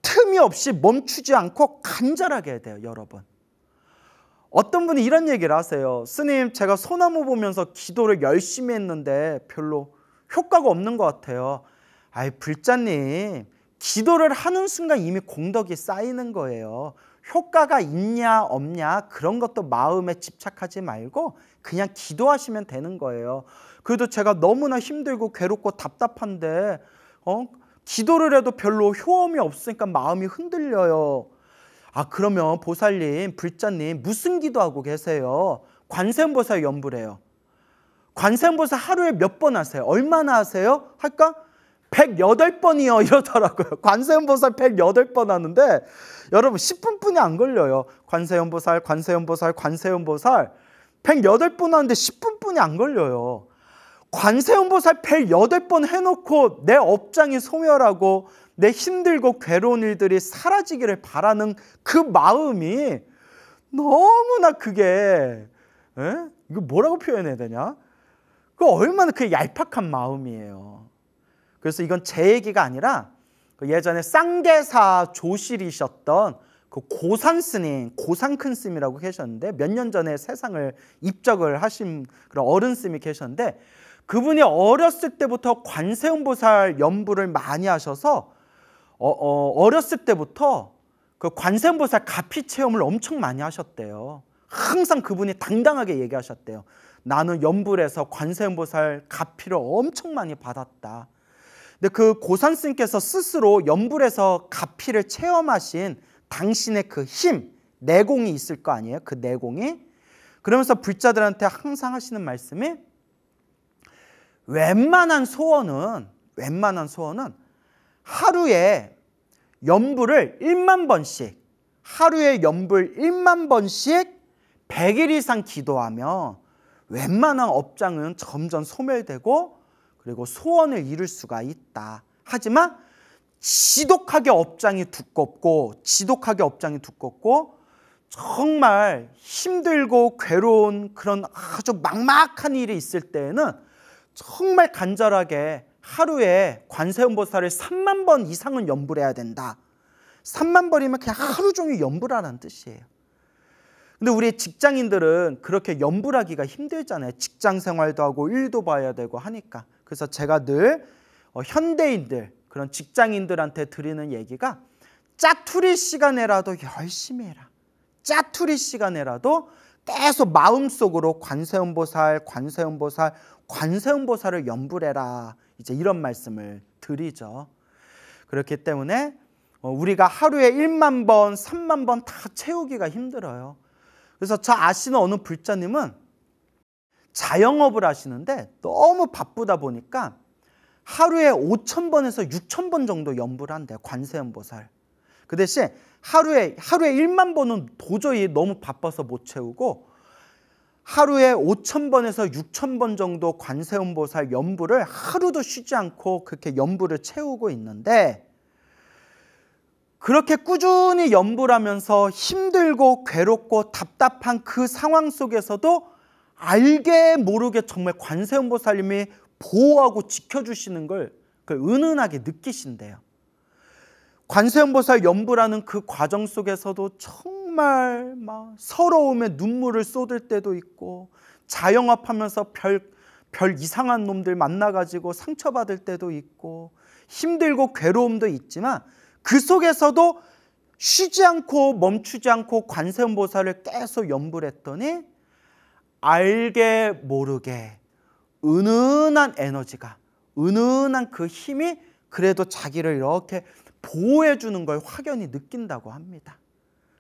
틈이 없이 멈추지 않고 간절하게 해야 돼요, 여러분. 어떤 분이 이런 얘기를 하세요. 스님, 제가 소나무 보면서 기도를 열심히 했는데 별로 효과가 없는 것 같아요. 아이, 불자님, 기도를 하는 순간 이미 공덕이 쌓이는 거예요. 효과가 있냐 없냐 그런 것도 마음에 집착하지 말고 그냥 기도하시면 되는 거예요. 그래도 제가 너무나 힘들고 괴롭고 답답한데 기도를 해도 별로 효험이 없으니까 마음이 흔들려요. 아, 그러면 보살님, 불자님 무슨 기도하고 계세요? 관세음보살 염불해요. 관세음보살 하루에 몇 번 하세요? 얼마나 하세요? 할까? 108번이요 이러더라고요. 관세음보살 108번 하는데 여러분 10분뿐이 안 걸려요. 관세음보살 108번 하는데 10분뿐이 안 걸려요. 관세음보살 108번 해놓고 내 업장이 소멸하고 내 힘들고 괴로운 일들이 사라지기를 바라는 그 마음이 너무나 그게 이거 뭐라고 표현해야 되냐? 그 얼마나 그 얄팍한 마음이에요. 그래서 이건 제 얘기가 아니라 예전에 쌍계사 조실이셨던 그 고산 스님, 고산 큰 스님이라고 계셨는데 몇 년 전에 세상을 입적을 하신 그런 어른 스님이 계셨는데 그분이 어렸을 때부터 관세음보살 염불을 많이 하셔서 어렸을 때부터 그 관세음보살 가피 체험을 엄청 많이 하셨대요. 항상 그분이 당당하게 얘기하셨대요. 나는 염불에서 관세음보살 가피를 엄청 많이 받았다. 근데 그 고선생께서 스스로 연불에서 가피를 체험하신 당신의 그 힘, 내공이 있을 거 아니에요? 그 내공이. 그러면서 불자들한테 항상 하시는 말씀이 웬만한 소원은 하루에 연불을 1만 번씩, 하루에 연불 1만 번씩 100일 이상 기도하며 웬만한 업장은 점점 소멸되고 그리고 소원을 이룰 수가 있다. 하지만 지독하게 업장이 두껍고 정말 힘들고 괴로운 그런 아주 막막한 일이 있을 때에는 정말 간절하게 하루에 관세음보살을 3만 번 이상은 연불해야 된다. 3만 번이면 그냥 하루 종일 연불하라는 뜻이에요. 근데 우리 직장인들은 그렇게 연불하기가 힘들잖아요. 직장 생활도 하고 일도 봐야 되고 하니까. 그래서 제가 늘 현대인들, 그런 직장인들한테 드리는 얘기가 짜투리 시간에라도 열심히 해라. 짜투리 시간에라도 계속 마음속으로 관세음보살을 연불해라. 이제 이런 말씀을 드리죠. 그렇기 때문에 우리가 하루에 1만 번, 3만 번 다 채우기가 힘들어요. 그래서 저 아시는 어느 불자님은 자영업을 하시는데 너무 바쁘다 보니까 하루에 5,000번에서 6,000번 정도 연불을 한대요. 관세음보살. 그 대신 하루에 1만 번은 도저히 너무 바빠서 못 채우고 하루에 5,000번에서 6,000번 정도 관세음보살 연불을 하루도 쉬지 않고 그렇게 연불을 채우고 있는데, 그렇게 꾸준히 연불하면서 힘들고 괴롭고 답답한 그 상황 속에서도 알게 모르게 정말 관세음보살님이 보호하고 지켜주시는 걸 은은하게 느끼신대요. 관세음보살 연불하는 그 과정 속에서도 정말 막 서러움에 눈물을 쏟을 때도 있고, 자영업하면서 별 이상한 놈들 만나가지고 상처받을 때도 있고, 힘들고 괴로움도 있지만 그 속에서도 쉬지 않고 멈추지 않고 관세음보살을 계속 연불했더니 알게 모르게 은은한 에너지가, 은은한 그 힘이 그래도 자기를 이렇게 보호해 주는 걸 확연히 느낀다고 합니다.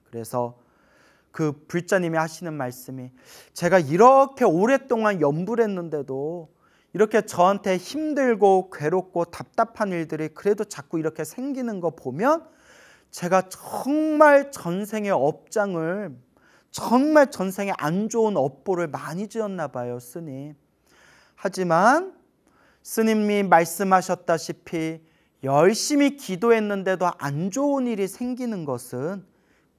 그래서 그 불자님이 하시는 말씀이, 제가 이렇게 오랫동안 연불했는데도 이렇게 저한테 힘들고 괴롭고 답답한 일들이 그래도 자꾸 이렇게 생기는 거 보면 제가 정말 전생의 업장을, 정말 전생에 안 좋은 업보를 많이 지었나 봐요, 스님. 하지만 스님이 말씀하셨다시피 열심히 기도했는데도 안 좋은 일이 생기는 것은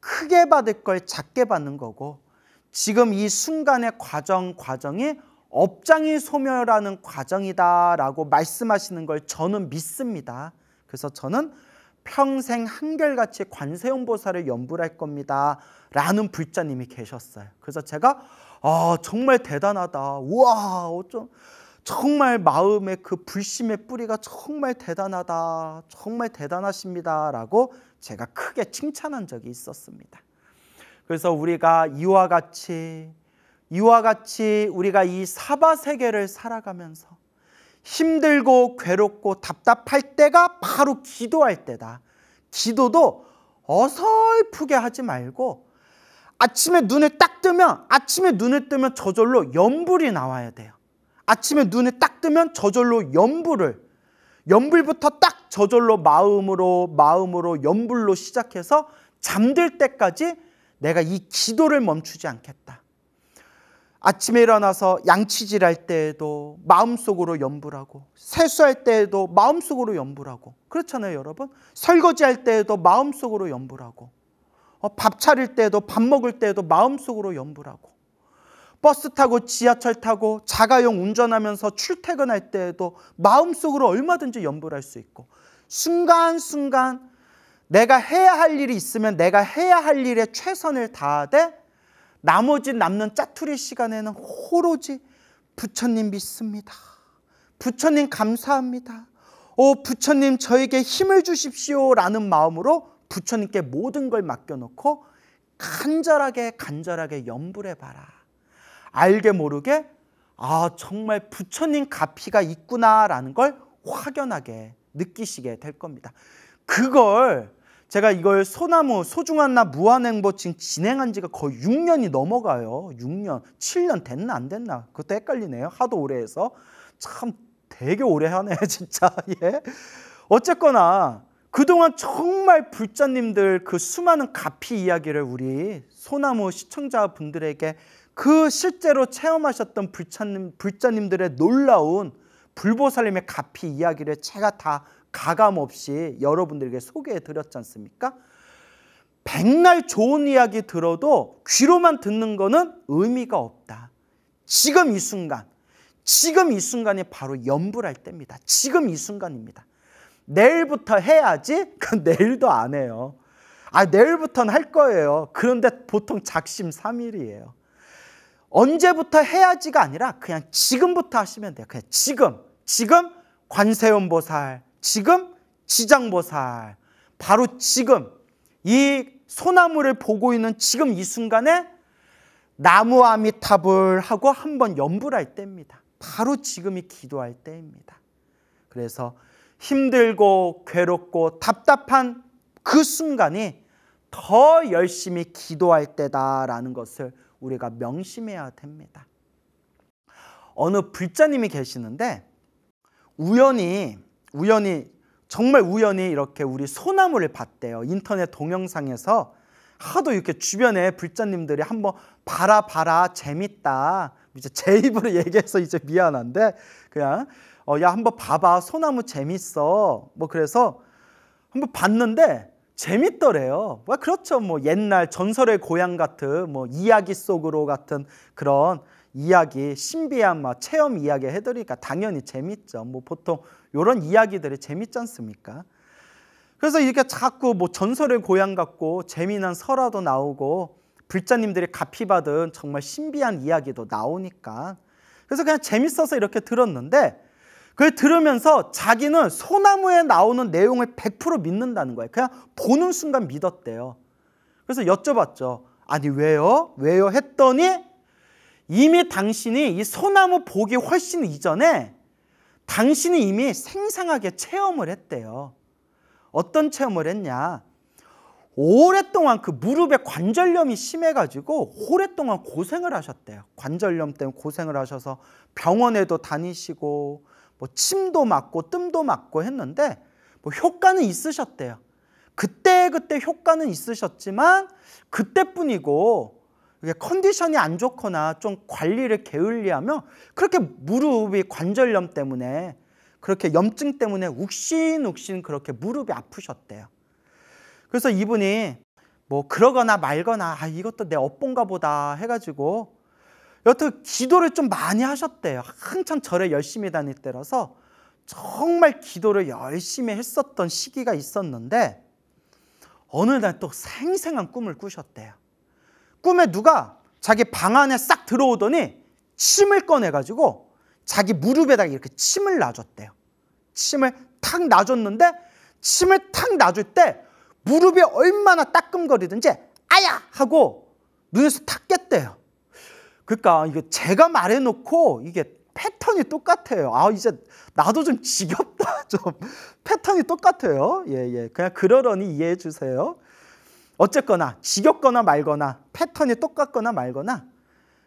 크게 받을 걸 작게 받는 거고, 지금 이 순간의 과정이 업장이 소멸하는 과정이다라고 말씀하시는 걸 저는 믿습니다. 그래서 저는 평생 한결같이 관세음보살을 연불할 겁니다 라는 불자님이 계셨어요. 그래서 제가 정말 대단하다, 우와, 어쩜 정말 마음의 그 불심의 뿌리가 정말 대단하다, 정말 대단하십니다 라고 제가 크게 칭찬한 적이 있었습니다. 그래서 우리가 이와 같이 우리가 이 사바세계를 살아가면서 힘들고 괴롭고 답답할 때가 바로 기도할 때다. 기도도 어설프게 하지 말고 아침에 눈을 뜨면 저절로 연불이 나와야 돼요. 아침에 눈에 딱 뜨면 저절로 연불부터 딱 저절로 마음으로 연불로 시작해서 잠들 때까지 내가 이 기도를 멈추지 않겠다. 아침에 일어나서 양치질할 때에도 마음속으로 연불하고, 세수할 때에도 마음속으로 연불하고, 그렇잖아요 여러분. 설거지할 때에도 마음속으로 연불하고, 밥 차릴 때에도, 밥 먹을 때에도 마음속으로 연불하고, 버스 타고 지하철 타고 자가용 운전하면서 출퇴근할 때에도 마음속으로 얼마든지 연불할 수 있고, 순간순간 내가 해야 할 일이 있으면 내가 해야 할 일에 최선을 다하되 나머지 남는 짜투리 시간에는 오로지 부처님 믿습니다. 부처님 감사합니다. 부처님 저에게 힘을 주십시오 라는 마음으로 부처님께 모든 걸 맡겨놓고 간절하게 연불해봐라. 알게 모르게 정말 부처님 가피가 있구나라는 걸 확연하게 느끼시게 될 겁니다. 그걸 제가 이걸 소나무 소중한 나 무한행보 지금 진행한 지가 거의 6년이 넘어가요. 6년, 7년 됐나 안 됐나? 그것도 헷갈리네요. 하도 오래 해서. 참 되게 오래 하네 진짜. 예. 어쨌거나 그동안 정말 불자님들 그 수많은 가피 이야기를 우리 소나무 시청자분들에게 그 실제로 체험하셨던 불자님들의 놀라운 불보살님의 가피 이야기를 제가 다 가감없이 여러분들에게 소개해 드렸지 않습니까? 백날 좋은 이야기 들어도 귀로만 듣는 거는 의미가 없다. 지금 이 순간이 바로 염불할 때입니다. 지금 이 순간입니다. 내일부터 해야지? 그건 내일도 안 해요. 내일부터는 할 거예요. 그런데 보통 작심삼일이에요. 언제부터 해야지가 아니라 그냥 지금부터 하시면 돼요. 그냥 지금 관세음보살, 지금 지장보살, 바로 지금 이 소나무를 보고 있는 지금 이 순간에 나무 아미타불 하고 한번 염불할 때입니다. 바로 지금이 기도할 때입니다. 그래서 힘들고 괴롭고 답답한 그 순간이 더 열심히 기도할 때다라는 것을 우리가 명심해야 됩니다. 어느 불자님이 계시는데 정말 우연히 이렇게 우리 소나무를 봤대요. 인터넷 동영상에서 하도 이렇게 주변에 불자님들이 한번 봐라 재밌다. 이제 제 입으로 얘기해서 이제 미안한데 그냥 야 한번 봐봐 소나무 재밌어. 뭐 그래서 한번 봤는데 재밌더래요. 그렇죠. 옛날 전설의 고향 같은 이야기 속으로 같은 그런 이야기, 신비한 체험 이야기 해드리니까 당연히 재밌죠. 보통 이런 이야기들이 재밌지 않습니까? 그래서 이렇게 자꾸 전설의 고향 같고 재미난 설화도 나오고 불자님들이 가피받은 정말 신비한 이야기도 나오니까 그래서 그냥 재밌어서 이렇게 들었는데 그걸 들으면서 자기는 소나무에 나오는 내용을 100% 믿는다는 거예요. 그냥 보는 순간 믿었대요. 그래서 여쭤봤죠. 아니 왜요? 했더니 이미 당신이 이 소나무 보기 훨씬 이전에 당신이 이미 생생하게 체험을 했대요. 어떤 체험을 했냐? 오랫동안 그 무릎에 관절염이 심해가지고 오랫동안 고생을 하셨대요. 관절염 때문에 고생을 하셔서 병원에도 다니시고 침도 맞고 뜸도 맞고 했는데 효과는 있으셨대요. 그때 효과는 있으셨지만 그때뿐이고 컨디션이 안 좋거나 좀 관리를 게을리하면 그렇게 무릎이 관절염 때문에 그렇게 염증 때문에 욱신욱신 그렇게 무릎이 아프셨대요. 그래서 이분이 그러거나 말거나 이것도 내 업본가 보다 해가지고 여튼 기도를 좀 많이 하셨대요. 한참 절에 열심히 다닐 때라서 정말 기도를 열심히 했었던 시기가 있었는데 어느 날 또 생생한 꿈을 꾸셨대요. 꿈에 누가 자기 방 안에 싹 들어오더니 침을 꺼내가지고 자기 무릎에다가 이렇게 침을 놔줬대요. 침을 탁 놔줬는데 침을 탁 놔줄 때 무릎이 얼마나 따끔거리든지 아야! 하고 눈에서 탁 깼대요. 그러니까 이게 제가 말해놓고 이게 패턴이 똑같아요. 이제 나도 좀 지겹다. 좀 패턴이 똑같아요. 예. 그냥 그러려니 이해해 주세요. 어쨌거나 지겹거나 말거나 패턴이 똑같거나 말거나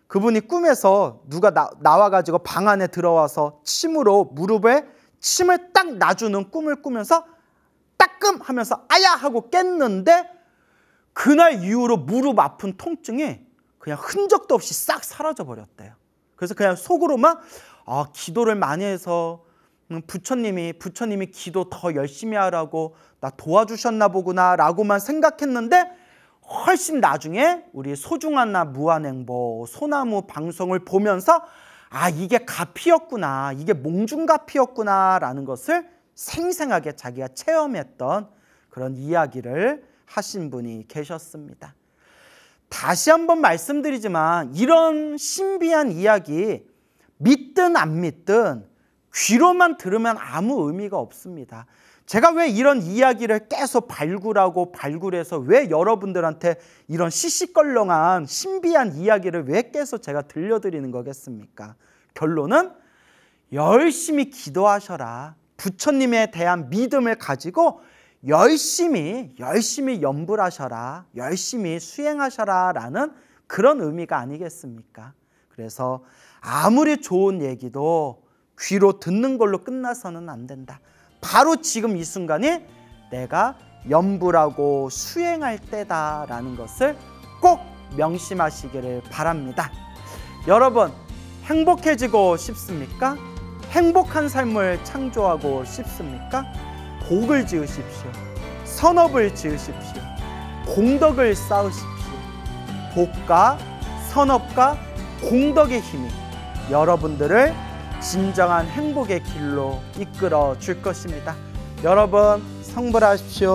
그분이 꿈에서 누가 나와가지고 방 안에 들어와서 침으로 무릎에 침을 딱 놔주는 꿈을 꾸면서 따끔 하면서 아야! 하고 깼는데 그날 이후로 무릎 아픈 통증이 그냥 흔적도 없이 싹 사라져 버렸대요. 그래서 그냥 속으로만 기도를 많이 해서 부처님이 기도 더 열심히 하라고 나 도와주셨나 보구나 라고만 생각했는데 훨씬 나중에 우리 소중한 나 무한행보 소나무 방송을 보면서 이게 가피였구나, 이게 몽중가피였구나 라는 것을 생생하게 자기가 체험했던 그런 이야기를 하신 분이 계셨습니다. 다시 한번 말씀드리지만 이런 신비한 이야기 믿든 안 믿든 귀로만 들으면 아무 의미가 없습니다. 제가 왜 이런 이야기를 계속 발굴해서 왜 여러분들한테 이런 시시껄렁한 신비한 이야기를 왜 계속 제가 들려드리는 거겠습니까? 결론은 열심히 기도하셔라. 부처님에 대한 믿음을 가지고 열심히 염불하셔라, 열심히 수행하셔라 라는 그런 의미가 아니겠습니까? 그래서 아무리 좋은 얘기도 귀로 듣는 걸로 끝나서는 안 된다. 바로 지금 이 순간이 내가 염불하고 수행할 때다라는 것을 꼭 명심하시기를 바랍니다. 여러분, 행복해지고 싶습니까? 행복한 삶을 창조하고 싶습니까? 복을 지으십시오. 선업을 지으십시오. 공덕을 쌓으십시오. 복과 선업과 공덕의 힘이 여러분들을 진정한 행복의 길로 이끌어 줄 것입니다. 여러분, 성불하십시오.